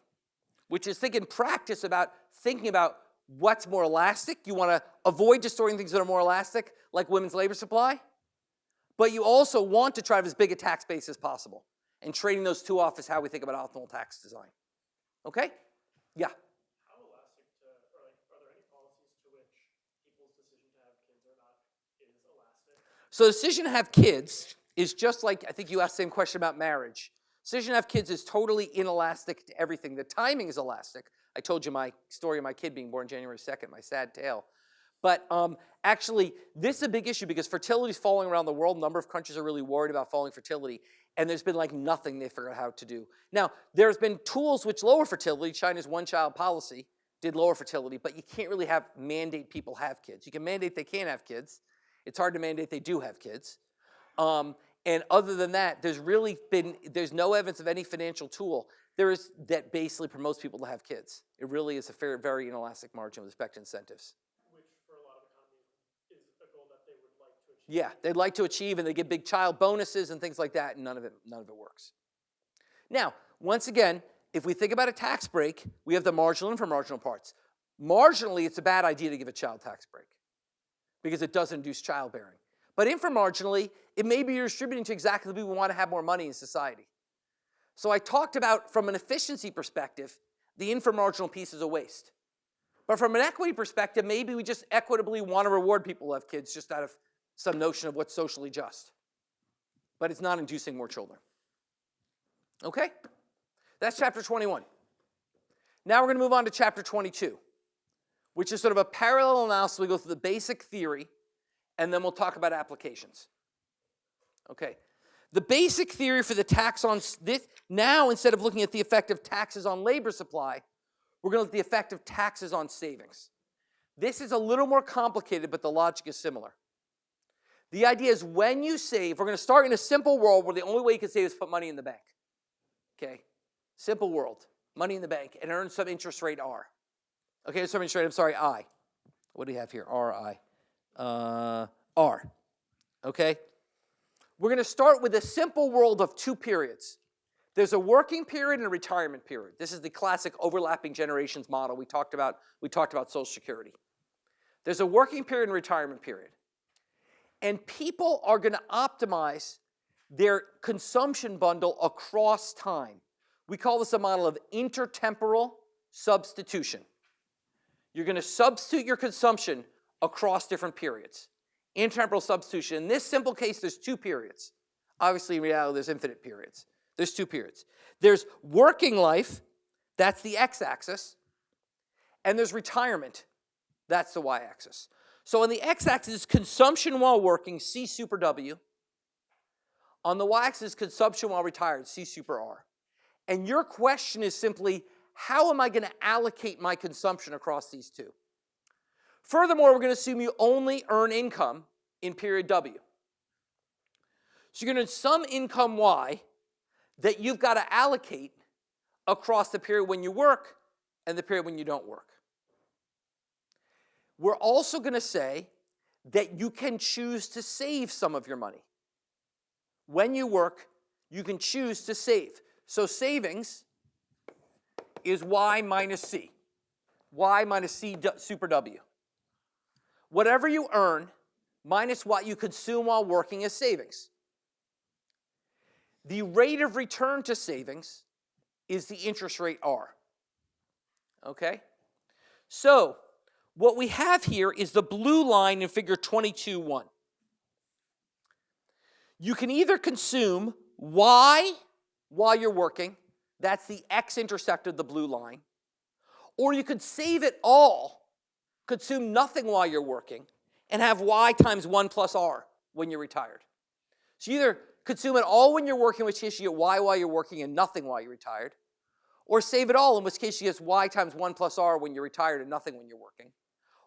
S1: which is think in practice about thinking about what's more elastic. You want to avoid distorting things that are more elastic, like women's labor supply, but you also want to try to have as big a tax base as possible. And trading those two off is how we think about optimal tax design. Okay? Yeah?
S2: How elastic are there any policies to which people's decision to have kids or not is elastic?
S1: So the decision to have kids is just like, I think you asked the same question about marriage. Decision to have kids is totally inelastic to everything. The timing is elastic. I told you my story of my kid being born January 2nd, my sad tale. But actually, this is a big issue because fertility is falling around the world. A number of countries are really worried about falling fertility. And there's been nothing they figured out how to do. Now, there's been tools which lower fertility. China's one-child policy did lower fertility, but you can't really mandate people have kids. You can mandate they can't have kids. It's hard to mandate they do have kids. And other than that, there's no evidence of any financial tool that basically promotes people to have kids. It really is a very inelastic margin with respect to incentives.
S2: Which for a lot of economies is a goal that they would like to achieve.
S1: Yeah, they'd like to achieve, and they give big child bonuses and things like that, and none of it works. Now, once again, if we think about a tax break, we have the marginal and inframarginal parts. Marginally, it's a bad idea to give a child tax break because it does induce childbearing. But inframarginally, it may be redistributing to exactly the people who want to have more money in society. So I talked about, from an efficiency perspective, the inframarginal piece is a waste. But from an equity perspective, maybe we just equitably want to reward people who have kids just out of some notion of what's socially just. But it's not inducing more children. Okay? That's chapter 21. Now we're going to move on to chapter 22, which is sort of a parallel analysis. We go through the basic theory, and then we'll talk about applications. Okay. The basic theory for the tax on this, now instead of looking at the effect of taxes on labor supply, we're going to look at the effect of taxes on savings. This is a little more complicated, but the logic is similar. The idea is when you save, we're going to start in a simple world where the only way you can save is put money in the bank. Okay? Simple world. Money in the bank and earn some interest rate R. Okay, some interest rate, I'm sorry, I. What do you have here? RI. R. Okay? We're going to start with a simple world of two periods. There's a working period and a retirement period. This is the classic overlapping generations model we talked about Social Security. There's a working period and retirement period. And people are going to optimize their consumption bundle across time. We call this a model of intertemporal substitution. You're going to substitute your consumption across different periods. Intertemporal substitution. In this simple case, there's two periods. Obviously, in reality, there's infinite periods. There's two periods. There's working life, that's the x-axis, and there's retirement, that's the y-axis. So on the x-axis is consumption while working, C super W. On the y-axis is consumption while retired, C super R. And your question is simply, how am I going to allocate my consumption across these two? Furthermore, we're going to assume you only earn income in period W. So you're going to some income Y that you've got to allocate across the period when you work and the period when you don't work. We're also going to say that you can choose to save some of your money. When you work, you can choose to save. So savings is Y minus C. Y minus C super W. Whatever you earn minus what you consume while working is savings. The rate of return to savings is the interest rate R. Okay? So, what we have here is the blue line in figure 22.1. You can either consume Y while you're working, that's the x-intercept of the blue line, or you could save it all, consume nothing while you're working, and have Y times 1 plus R when you're retired. So you either consume it all when you're working, in which case you get Y while you're working and nothing while you're retired, or save it all, in which case you get Y times 1 plus R when you're retired and nothing when you're working,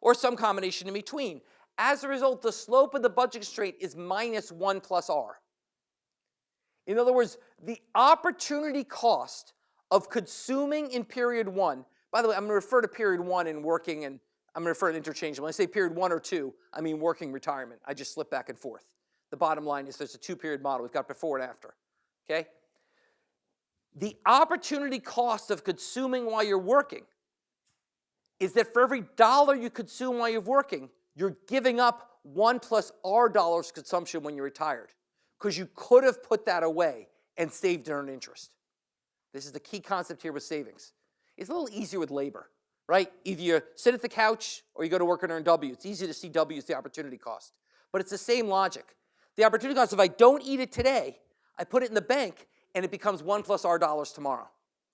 S1: or some combination in between. As a result, the slope of the budget constraint is minus 1 plus R. In other words, the opportunity cost of consuming in period 1, by the way, I'm going to refer to period 1 in working, and I'm going to refer to interchangeably. When I say period 1 or 2, I mean working retirement. I just slip back and forth. The bottom line is there's a two-period model. We've got before and after. Okay? The opportunity cost of consuming while you're working is that for every dollar you consume while you're working, you're giving up 1 plus R dollars consumption when you're retired, because you could have put that away and saved and earned interest. This is the key concept here with savings. It's a little easier with labor, right? Either you sit at the couch or you go to work and earn W. It's easy to see W as the opportunity cost. But it's the same logic. The opportunity cost, if I don't eat it today, I put it in the bank and it becomes 1 plus R dollars tomorrow.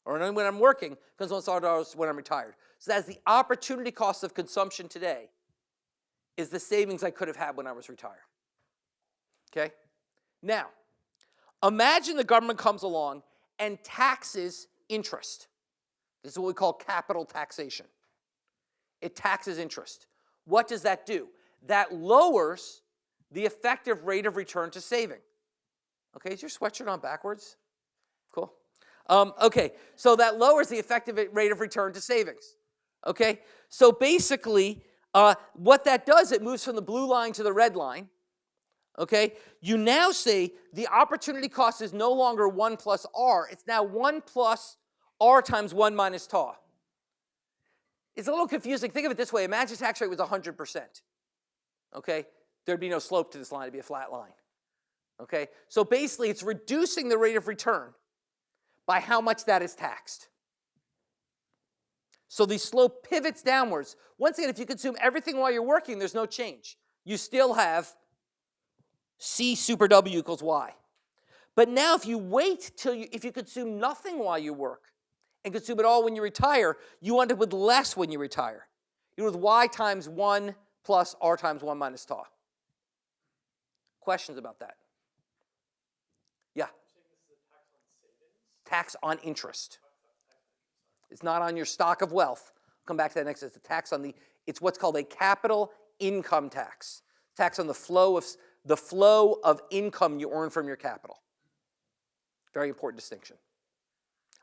S1: Or when I'm working, it becomes 1 plus R dollars when I'm retired. So that's the opportunity cost of consumption today is the savings I could have had when I was retired. Okay? Now, imagine the government comes along and taxes interest. This is what we call capital taxation. It taxes interest. What does that do? That lowers the effective rate of return to saving. Okay, is your sweatshirt on backwards? Cool. Okay, so that lowers the effective rate of return to savings. Okay, so basically, what that does, it moves from the blue line to the red line. Okay, you now say the opportunity cost is no longer 1 plus R, it's now 1 plus R times 1 minus tau. It's a little confusing. Think of it this way. Imagine tax rate was 100%. Okay, there'd be no slope to this line, it'd be a flat line. Okay, so basically it's reducing the rate of return by how much that is taxed. So the slope pivots downwards. Once again, if you consume everything while you're working, there's no change. You still have C super W equals Y. But now if you wait till if you consume nothing while you work and consume it all when you retire, you end up with less when you retire. You're with Y times 1 plus R times 1 minus tau. Questions about that? Yeah? Tax on interest. It's not on your stock of wealth. I'll come back to that next. It's a tax on it's what's called a capital income tax. Tax on the flow of income you earn from your capital. Very important distinction.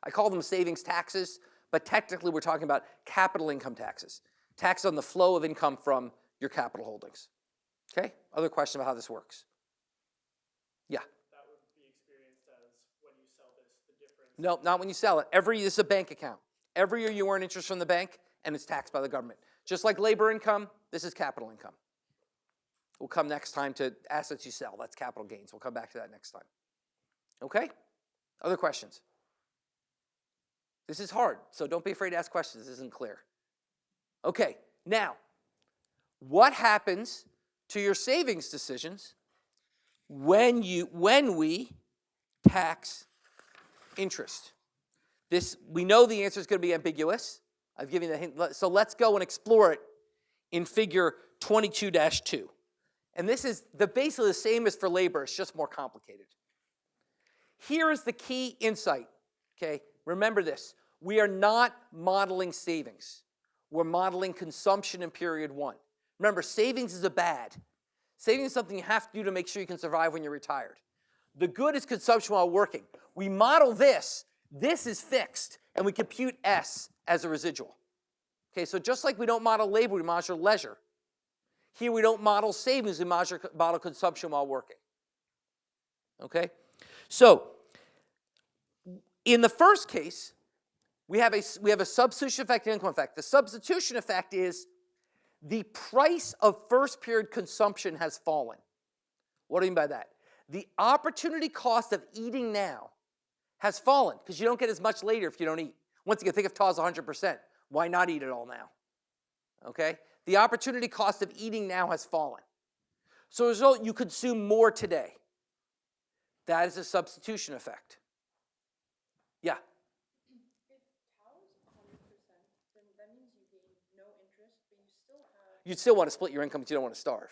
S1: I call them savings taxes, but technically we're talking about capital income taxes. Tax on the flow of income from your capital holdings. Okay? Other question about how this works? Yeah?
S2: That would be experienced as when you sell this, the difference.
S1: No, not when you sell it. This is a bank account. Every year you earn interest from the bank, and it's taxed by the government. Just like labor income, this is capital income. We'll come next time to assets you sell. That's capital gains. We'll come back to that next time. Okay? Other questions? This is hard, so don't be afraid to ask questions. This isn't clear. Okay, now, what happens to your savings decisions when we tax interest? We know the answer is going to be ambiguous. I've given you the hint. So let's go and explore it in figure 22-2. And this is basically the same as for labor. It's just more complicated. Here is the key insight. Okay, remember this. We are not modeling savings. We're modeling consumption in period 1. Remember, savings is a bad. Saving is something you have to do to make sure you can survive when you're retired. The good is consumption while working. We model this. This is fixed, and we compute S as a residual. Okay, so just like we don't model labor, we model leisure. Here we don't model savings, we model consumption while working. Okay? So, in the first case, we have a substitution effect and income effect. The substitution effect is the price of first period consumption has fallen. What do I mean by that? The opportunity cost of eating now has fallen because you don't get as much later if you don't eat. Once again, think of TAW as 100%. Why not eat it all now? Okay? The opportunity cost of eating now has fallen. So as a result, you consume more today. That is a substitution effect. Yeah?
S3: If TAW is 100%, then that means you gain no interest, but you still have...
S1: You'd still want to split your income because you don't want to starve.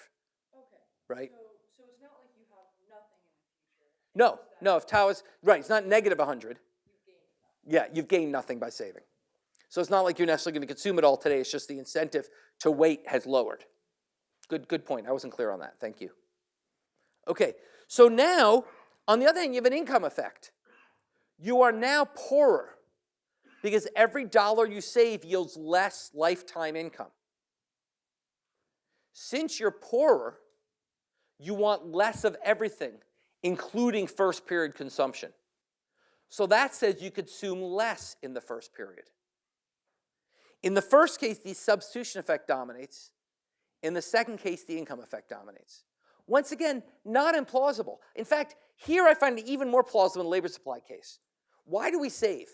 S3: Okay.
S1: Right?
S3: So it's not like you have nothing in the future.
S1: No, if TAW is, right, it's not negative 100.
S3: You've gained nothing.
S1: Yeah, you've gained nothing by saving. So it's not like you're necessarily going to consume it all today. It's just the incentive to wait has lowered. Good point. I wasn't clear on that. Thank you. Okay, so now, on the other hand, you have an income effect. You are now poorer because every dollar you save yields less lifetime income. Since you're poorer, you want less of everything, including first period consumption. So that says you consume less in the first period. In the first case, the substitution effect dominates. In the second case, the income effect dominates. Once again, not implausible. In fact, here I find it even more plausible in the labor supply case. Why do we save?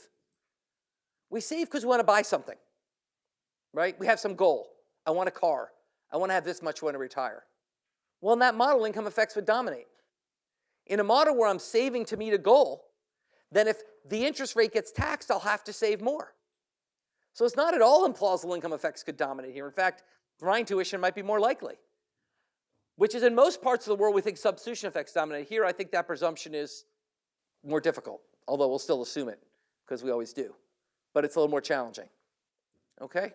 S1: We save because we want to buy something, right? We have some goal. I want a car. I want to have this much when I retire. Well, in that model, income effects would dominate. In a model where I'm saving to meet a goal, then if the interest rate gets taxed, I'll have to save more. So it's not at all implausible income effects could dominate here. In fact, my intuition might be more likely, which is in most parts of the world we think substitution effects dominate. Here I think that presumption is more difficult, although we'll still assume it because we always do. But it's a little more challenging. Okay?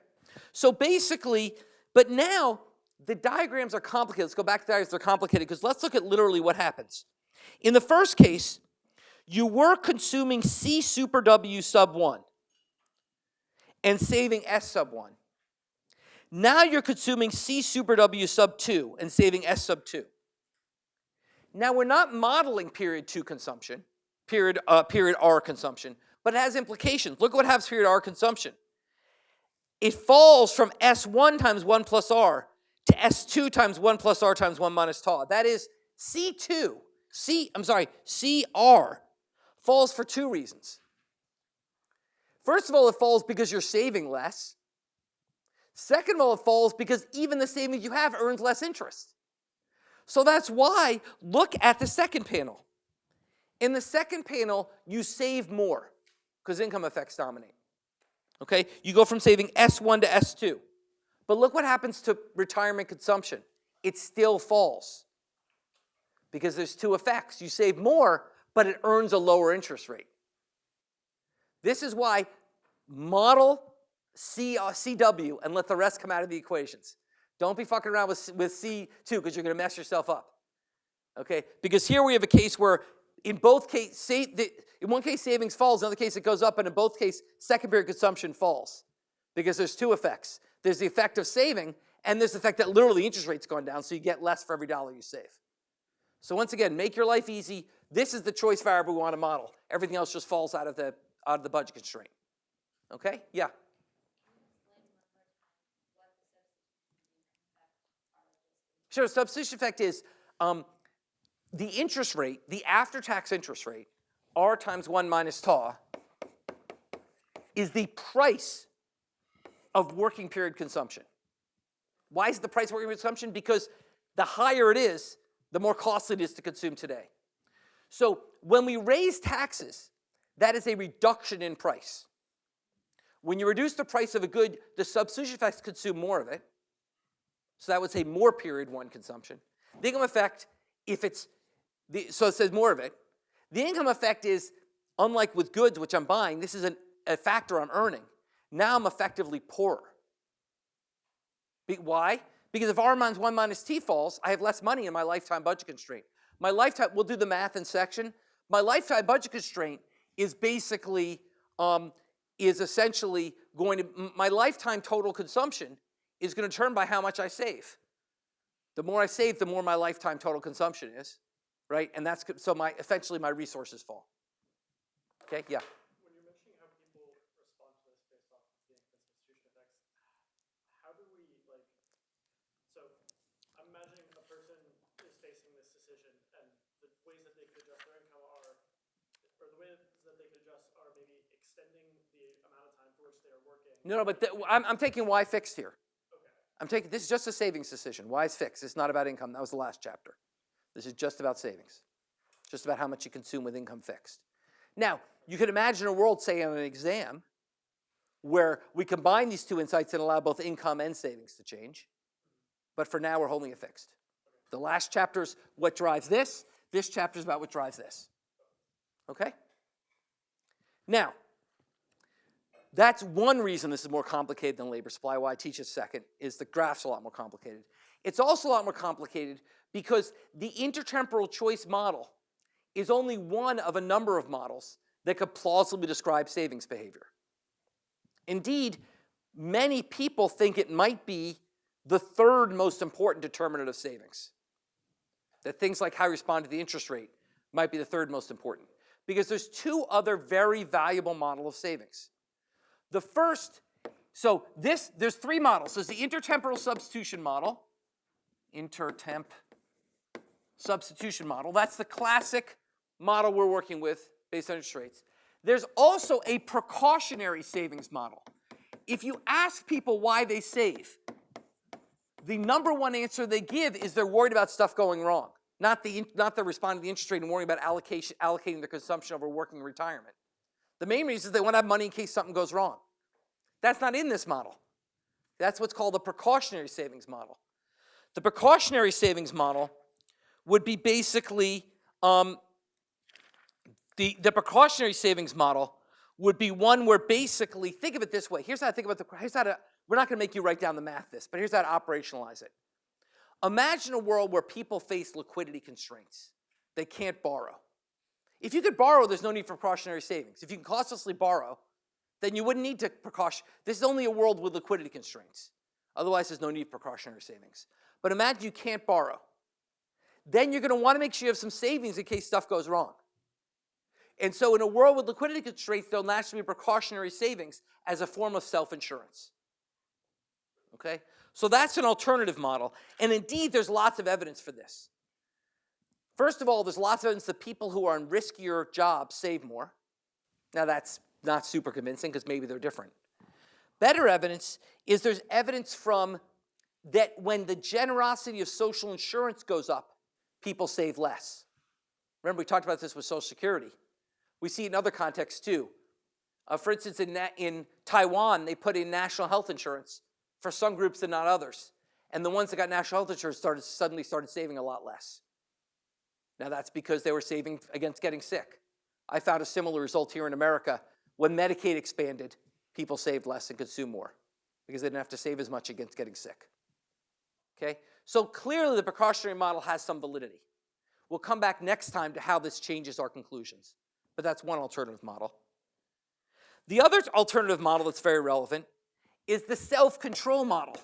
S1: So basically, but now the diagrams are complicated. Let's go back to the diagrams. They're complicated because let's look at literally what happens. In the first case, you were consuming C super W sub 1 and saving S sub 1. Now you're consuming C super W sub 2 and saving S sub 2. Now we're not modeling period 2 consumption, period R consumption, but it has implications. Look what happens period R consumption. It falls from S1 times 1 plus R to S2 times 1 plus R times 1 minus TAW. That is CR falls for 2 reasons. First of all, it falls because you're saving less. Second of all, it falls because even the savings you have earns less interest. So that's why, look at the second panel. In the second panel, you save more because income effects dominate. Okay, you go from saving S1 to S2. But look what happens to retirement consumption. It still falls because there's 2 effects. You save more, but it earns a lower interest rate. This is why model CW and let the rest come out of the equations. Don't be fucking around with C2 because you're going to mess yourself up. Okay? Because here we have a case where in one case savings falls, in another case it goes up, and in both cases second period consumption falls because there's 2 effects. There's the effect of saving, and there's the effect that literally interest rate's gone down, so you get less for every dollar you save. So once again, make your life easy. This is the choice variable we want to model. Everything else just falls out of the budget constraint. Okay? Yeah. Sure, substitution effect is the interest rate, the after-tax interest rate, R times 1 minus TAW, is the price of working period consumption. Why is it the price of working period consumption? Because the higher it is, the more costly it is to consume today. So when we raise taxes, that is a reduction in price. When you reduce the price of a good, the substitution effects consume more of it. So that would say more period 1 consumption. The income effect, so it says more of it. The income effect is unlike with goods, which I'm buying, this is a factor I'm earning. Now I'm effectively poorer. Why? Because if R minus 1 minus T falls, I have less money in my lifetime budget constraint. My lifetime, we'll do the math in section. My lifetime budget constraint is basically, is essentially going to, my lifetime total consumption is going to determine by how much I save. The more I save, the more my lifetime total consumption is, right? And that's, so essentially my resources fall. Okay, yeah.
S2: When you're mentioning how people respond to this based off of the income substitution effects, how do we, like, so I'm imagining a person is facing this decision, and the ways that they could adjust their income are, or the ways that they could adjust are maybe extending the amount of time for which they are working.
S1: No, but I'm taking why fixed here.
S2: Okay.
S1: This is just a savings decision. Why is fixed? It's not about income. That was the last chapter. This is just about savings. Just about how much you consume with income fixed. Now, you could imagine a world, say, on an exam, where we combine these two insights and allow both income and savings to change. But for now, we're holding it fixed. The last chapter is what drives this. This chapter is about what drives this. Okay? Now, that's one reason this is more complicated than labor supply. Why I teach it second is the graph's a lot more complicated. It's also a lot more complicated because the intertemporal choice model is only one of a number of models that could plausibly describe savings behavior. Indeed, many people think it might be the third most important determinant of savings. That things like how you respond to the interest rate might be the third most important. Because there's two other very valuable models of savings. The first, so there's three models. There's the intertemporal substitution model. Intertemp substitution model. That's the classic model we're working with based on interest rates. There's also a precautionary savings model. If you ask people why they save, the number one answer they give is they're worried about stuff going wrong. Not the responding to the interest rate and worrying about allocating their consumption over working retirement. The main reason is they want to have money in case something goes wrong. That's not in this model. That's what's called the precautionary savings model. The precautionary savings model would be basically, the precautionary savings model would be one where basically, think of it this way. Here's how I think about we're not going to make you write down the math this, but here's how to operationalize it. Imagine a world where people face liquidity constraints. They can't borrow. If you could borrow, there's no need for precautionary savings. If you can costlessly borrow, then you wouldn't need to precaution. This is only a world with liquidity constraints. Otherwise, there's no need for precautionary savings. But imagine you can't borrow. Then you're going to want to make sure you have some savings in case stuff goes wrong. And so in a world with liquidity constraints, there'll naturally be precautionary savings as a form of self-insurance. Okay? So that's an alternative model. And indeed, there's lots of evidence for this. First of all, there's lots of evidence that people who are in riskier jobs save more. Now, that's not super convincing because maybe they're different. Better evidence is there's evidence from that when the generosity of social insurance goes up, people save less. Remember, we talked about this with Social Security. We see it in other contexts too. For instance, in Taiwan, they put in national health insurance for some groups and not others. And the ones that got national health insurance suddenly started saving a lot less. Now that's because they were saving against getting sick. I found a similar result here in America. When Medicaid expanded, people saved less and consumed more because they didn't have to save as much against getting sick. Okay? So clearly the precautionary model has some validity. We'll come back next time to how this changes our conclusions. But that's one alternative model. The other alternative model that's very relevant is the self-control model.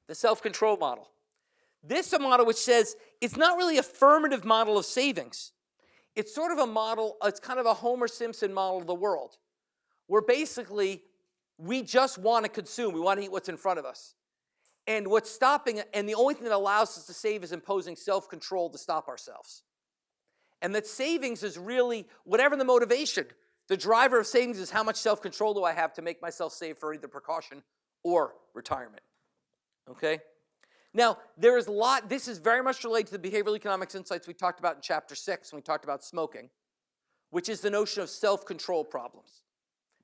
S1: The self-control model. This is a model which says it's not really an affirmative model of savings. It's sort of a model, it's kind of a Homer Simpson model of the world, where basically we just want to consume. We want to eat what's in front of us. And what's stopping, and the only thing that allows us to save is imposing self-control to stop ourselves. And that savings is really, whatever the motivation, the driver of savings is how much self-control do I have to make myself save for either precaution or retirement. Okay? Now, this is very much related to the behavioral economics insights we talked about in chapter 6 when we talked about smoking, which is the notion of self-control problems.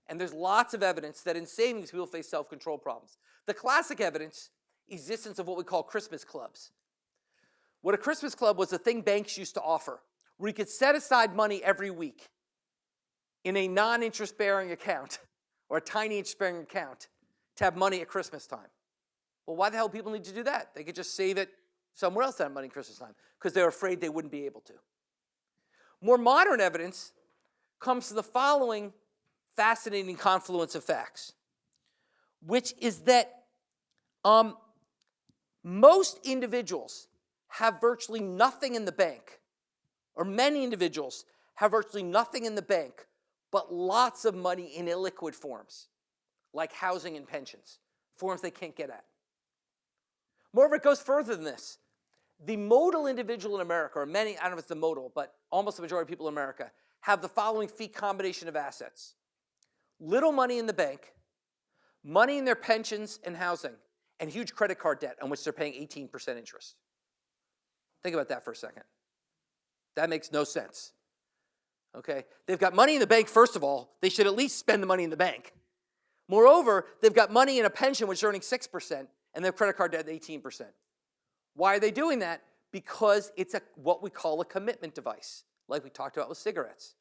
S1: And there's lots of evidence that in savings people face self-control problems. The classic evidence, existence of what we call Christmas clubs, What a Christmas club was a thing banks used to offer, where you could set aside money every week in a non-interest bearing account or a tiny interest bearing account to have money at Christmas time. Well, why the hell do people need to do that? They could just save it somewhere else to have money at Christmas time because they were afraid they wouldn't be able to. More modern evidence comes to the following fascinating confluence of facts, which is that most individuals have virtually nothing in the bank, or many individuals have virtually nothing in the bank but lots of money in illiquid forms, like housing and pensions, forms they can't get at. Moreover, it goes further than this. The modal individual in America, or many, I don't know if it's the modal, but almost the majority of people in America, have the following feat combination of assets. Little money in the bank, money in their pensions and housing, and huge credit card debt on which they're paying 18% interest. Think about that for a second. That makes no sense. Okay? They've got money in the bank, first of all. They should at least spend the money in the bank. Moreover, they've got money in a pension which is earning 6%, and their credit card debt 18%. Why are they doing that? Because it's what we call a commitment device, like we talked about with cigarettes.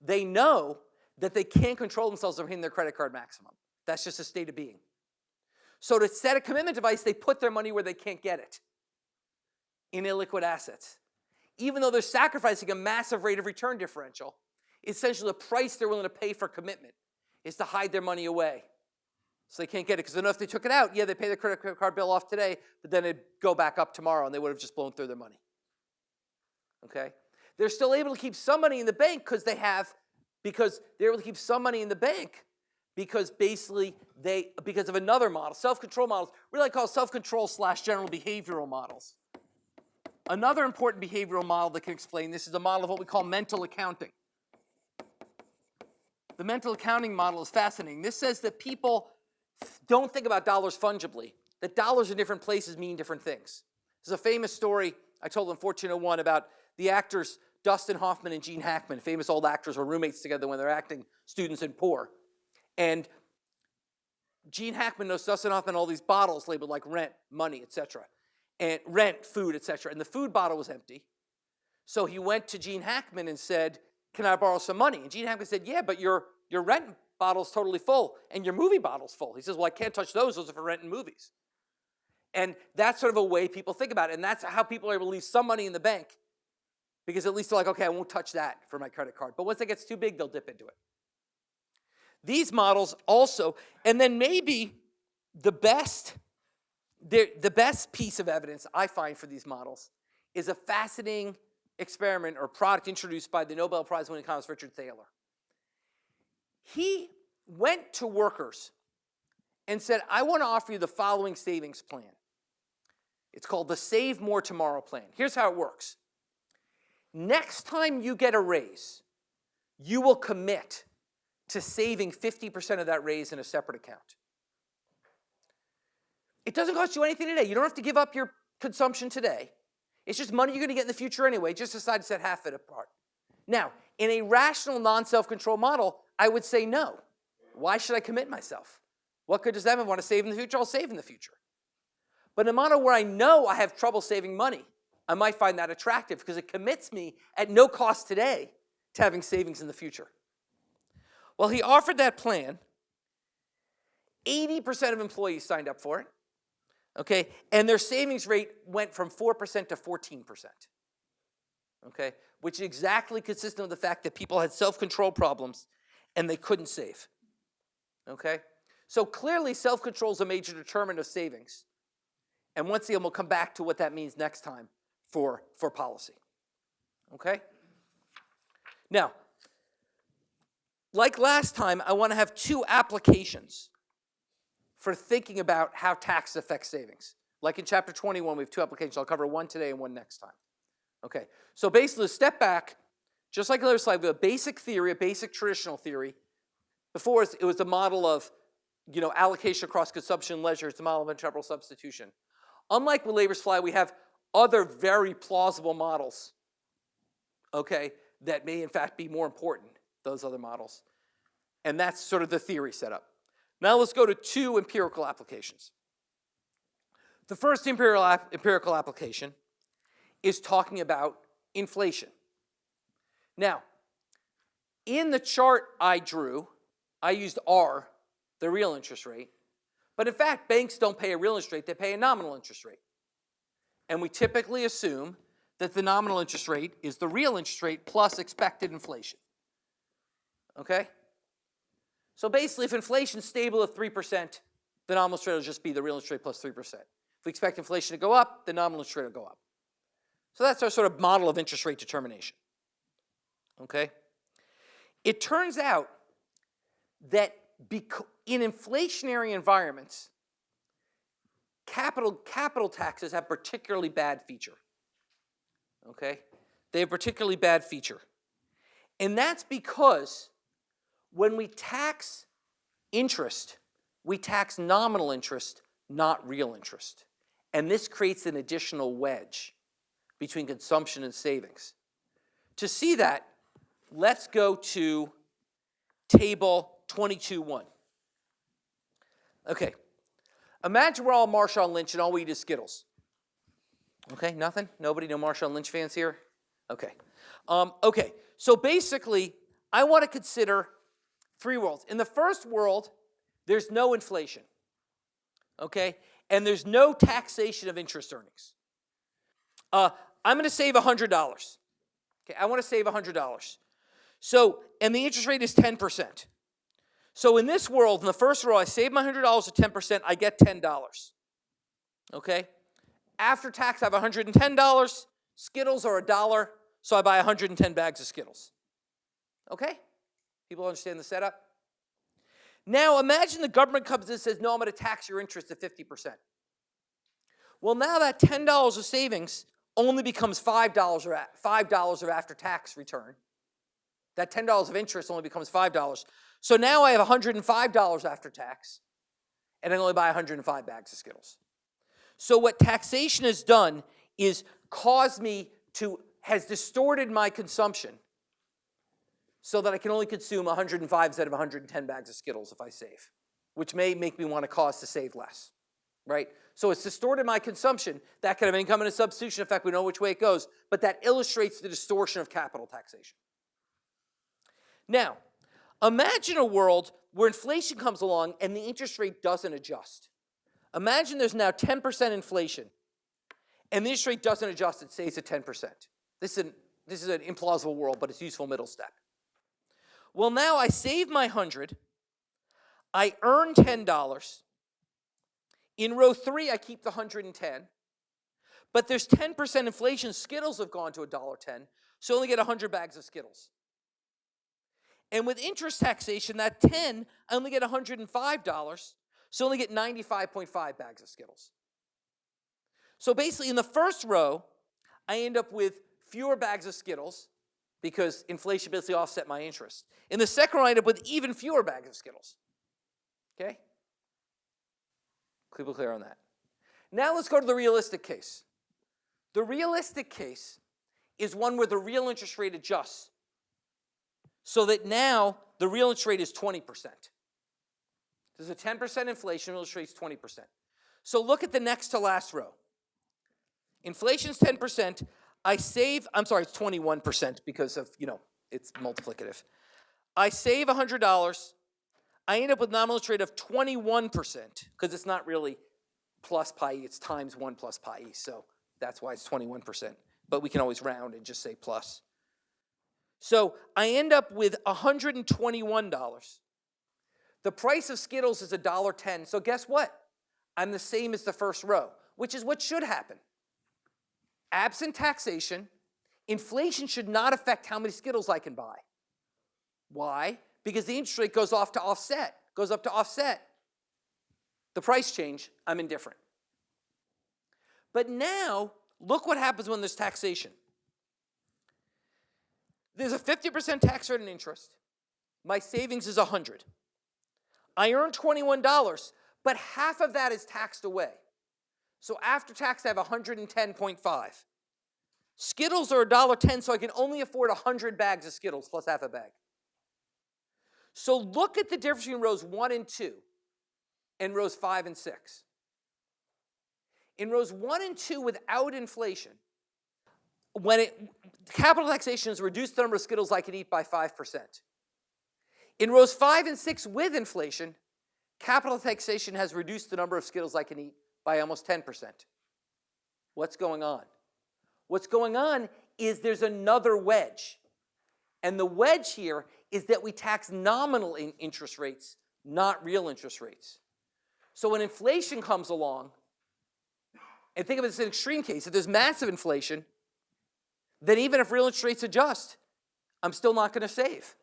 S1: They know that they can't control themselves from hitting their credit card maximum. That's just a state of being. So to set a commitment device, they put their money where they can't get it, in illiquid assets. Even though they're sacrificing a massive rate of return differential, essentially the price they're willing to pay for commitment is to hide their money away. So they can't get it, because they know if they took it out, yeah, they pay their credit card bill off today, but then it'd go back up tomorrow and they would have just blown through their money. Okay? They're still able to keep some money in the bank because they're able to keep some money in the bank because basically because of another model, self-control models, we like to call self-control / general behavioral models. Another important behavioral model that can explain this is a model of what we call mental accounting. The mental accounting model is fascinating. This says that people don't think about dollars fungibly, that dollars in different places mean different things. There's a famous story I told in 2024nov20 about the actors Dustin Hoffman and Gene Hackman. Famous old actors were roommates together when they're acting students in Poor. And Gene Hackman knows Dustin Hoffman all these bottles labeled like rent, money, etc. And rent, food, etc. And the food bottle was empty. So he went to Gene Hackman and said, "Can I borrow some money?" And Gene Hackman said, "Yeah, but your rent bottle's totally full and your movie bottle's full." He says, "Well, I can't touch those. Those are for rent and movies." And that's sort of a way people think about it. And that's how people are able to leave some money in the bank, because at least they're like, okay, I won't touch that for my credit card. But once it gets too big, they'll dip into it. These models also, and then maybe the best piece of evidence I find for these models is a fascinating experiment or product introduced by the Nobel Prize winning economist Richard Thaler. He went to workers and said, "I want to offer you the following savings plan." It's called the Save More Tomorrow plan. Here's how it works. Next time you get a raise, you will commit to saving 50% of that raise in a separate account. It doesn't cost you anything today. You don't have to give up your consumption today. It's just money you're going to get in the future anyway. Just decide to set half of it apart. Now, in a rational, non-self-control model, I would say no. Why should I commit myself? What good does that mean? I want to save in the future? I'll save in the future. But in a model where I know I have trouble saving money, I might find that attractive because it commits me at no cost today to having savings in the future. Well, he offered that plan. 80% of employees signed up for it. Okay, and their savings rate went from 4% to 14%. Okay, which is exactly consistent with the fact that people had self-control problems and they couldn't save. Okay, so clearly self-control is a major determinant of savings. And once again, we'll come back to what that means next time for policy. Okay? Now, like last time, I want to have two applications for thinking about how tax affects savings. Like in chapter 21, we have two applications. I'll cover one today and one next time. Okay, so basically, step back, just like the other slide, we have a basic theory, a basic traditional theory. Before, it was the model of, allocation across consumption and leisure. It's the model of intertemporal substitution. Unlike with labor supply, we have other very plausible models, okay, that may in fact be more important, those other models. And that's sort of the theory setup. Now let's go to two empirical applications. The first empirical application is talking about inflation. Now, in the chart I drew, I used R, the real interest rate. But in fact, banks don't pay a real interest rate, they pay a nominal interest rate. And we typically assume that the nominal interest rate is the real interest rate plus expected inflation. Okay? So basically, if inflation's stable at 3%, the nominal interest rate will just be the real interest rate plus 3%. If we expect inflation to go up, the nominal interest rate will go up. So that's our sort of model of interest rate determination. Okay? It turns out that in inflationary environments, capital taxes have a particularly bad feature. Okay? They have a particularly bad feature. And that's because when we tax interest, we tax nominal interest, not real interest. And this creates an additional wedge between consumption and savings. To see that, let's go to table 22.1. Okay. Imagine we're all Marshawn Lynch and all we eat is Skittles. Okay, nothing? Nobody? No Marshawn Lynch fans here? Okay. Okay, so basically, I want to consider three worlds. In the first world, there's no inflation. Okay? And there's no taxation of interest earnings. I'm going to save $100. Okay, I want to save $100. So, and the interest rate is 10%. So in this world, in the first row, I save my $100 at 10%, I get $10. Okay? After tax, I have $110. Skittles are $1, so I buy 110 bags of Skittles. Okay? People understand the setup? Now imagine the government comes in and says, no, I'm going to tax your interest at 50%. Well, now that $10 of savings only becomes $5 of after-tax return. That $10 of interest only becomes $5. So now I have $105 after tax, and I only buy 105 bags of Skittles. So what taxation has done is has distorted my consumption so that I can only consume 105 instead of 110 bags of Skittles if I save, which may make me want to cause to save less, right? So it's distorted my consumption. That could have income and a substitution effect. We know which way it goes, but that illustrates the distortion of capital taxation. Now, imagine a world where inflation comes along and the interest rate doesn't adjust. Imagine there's now 10% inflation and the interest rate doesn't adjust, it stays at 10%. This is an implausible world, but it's a useful middle step. Well, now I save my 100, I earn $10. In row 3, I keep the 110, but there's 10% inflation. Skittles have gone to $1.10, so I only get 100 bags of Skittles. And with interest taxation, that 10, I only get $105, so I only get 95.5 bags of Skittles. So basically, in the first row, I end up with fewer bags of Skittles because inflation basically offset my interest. In the second row, I end up with even fewer bags of Skittles. Okay? People clear on that? Now let's go to the realistic case. The realistic case is one where the real interest rate adjusts so that now the real interest rate is 20%. There's a 10% inflation, real interest rate is 20%. So look at the next to last row. Inflation's 10%. it's 21% because of, it's multiplicative. I save $100. I end up with nominal interest rate of 21% because it's not really plus pi e, it's times 1 plus pi e. So that's why it's 21%. But we can always round and just say plus. So I end up with $121. The price of Skittles is $1.10. So guess what? I'm the same as the first row, which is what should happen. Absent taxation, inflation should not affect how many Skittles I can buy. Why? Because the interest rate goes up to offset the price change. I'm indifferent. But now, look what happens when there's taxation. There's a 50% tax rate on interest. My savings is $100. I earn $21, but half of that is taxed away. So after tax, I have 110.5. Skittles are $1.10, so I can only afford 100 bags of Skittles plus half a bag. So look at the difference between rows 1 and 2 and rows 5 and 6. In rows 1 and 2 without inflation, capital taxation has reduced the number of Skittles I can eat by 5%. In rows 5 and 6 with inflation, capital taxation has reduced the number of Skittles I can eat by almost 10%. What's going on? What's going on is there's another wedge. And the wedge here is that we tax nominal interest rates, not real interest rates. So when inflation comes along, and think of it as an extreme case, if there's massive inflation, then even if real interest rates adjust, I'm still not going to save.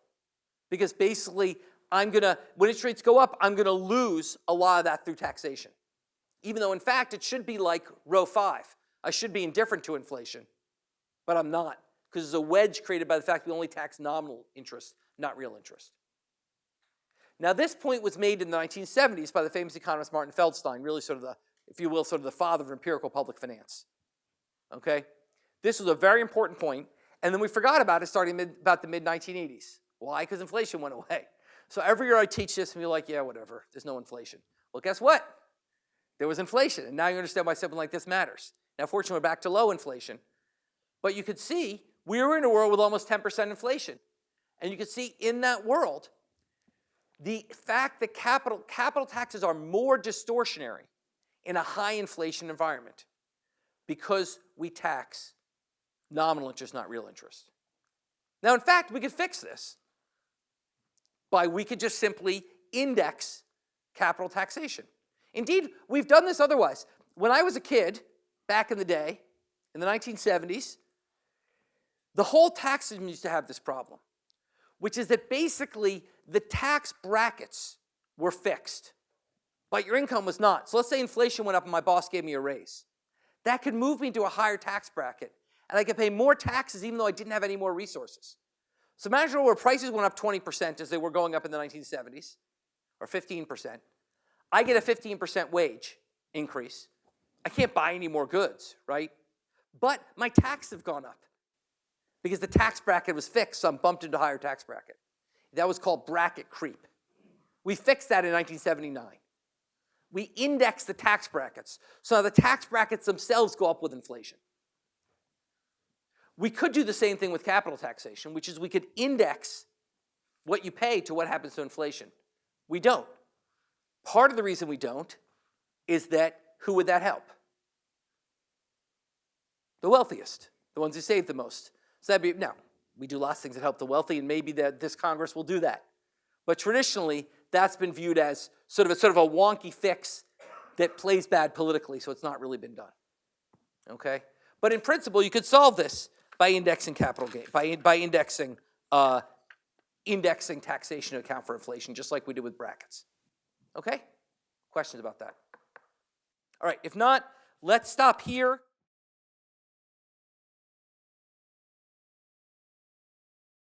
S1: Because basically, when interest rates go up, I'm going to lose a lot of that through taxation. Even though, in fact, it should be like row 5. I should be indifferent to inflation, but I'm not, because there's a wedge created by the fact we only tax nominal interest, not real interest. Now, this point was made in the 1970s by the famous economist Martin Feldstein, really sort of the, if you will, sort of the father of empirical public finance. Okay? This was a very important point, and then we forgot about it starting about the mid-1980s. Why? Because inflation went away. So every year I teach this, and you're like, yeah, whatever, there's no inflation. Well, guess what? There was inflation, and now you understand why something like this matters. Now, fortunately, we're back to low inflation. But you could see we were in a world with almost 10% inflation. And you could see in that world, the fact that capital taxes are more distortionary in a high inflation environment because we tax nominal interest, not real interest. Now, in fact, we could fix this we could just simply index capital taxation. Indeed, we've done this otherwise. When I was a kid, back in the day, in the 1970s, the whole tax system used to have this problem, which is that basically the tax brackets were fixed, but your income was not. So let's say inflation went up and my boss gave me a raise. That could move me to a higher tax bracket, and I could pay more taxes even though I didn't have any more resources. So imagine where prices went up 20% as they were going up in the 1970s, or 15%. I get a 15% wage increase. I can't buy any more goods, right? But my taxes have gone up because the tax bracket was fixed, so I'm bumped into a higher tax bracket. That was called bracket creep. We fixed that in 1979. We indexed the tax brackets, so now the tax brackets themselves go up with inflation. We could do the same thing with capital taxation, which is we could index what you pay to what happens to inflation. We don't. Part of the reason we don't is that who would that help? The wealthiest, the ones who save the most. So that'd be, now, we do lots of things that help the wealthy, and maybe this Congress will do that. But traditionally, that's been viewed as sort of a wonky fix that plays bad politically, so it's not really been done. Okay? But in principle, you could solve this by indexing capital gain, by indexing taxation to account for inflation, just like we did with brackets. Okay? Questions about that? All right, if not, let's stop here.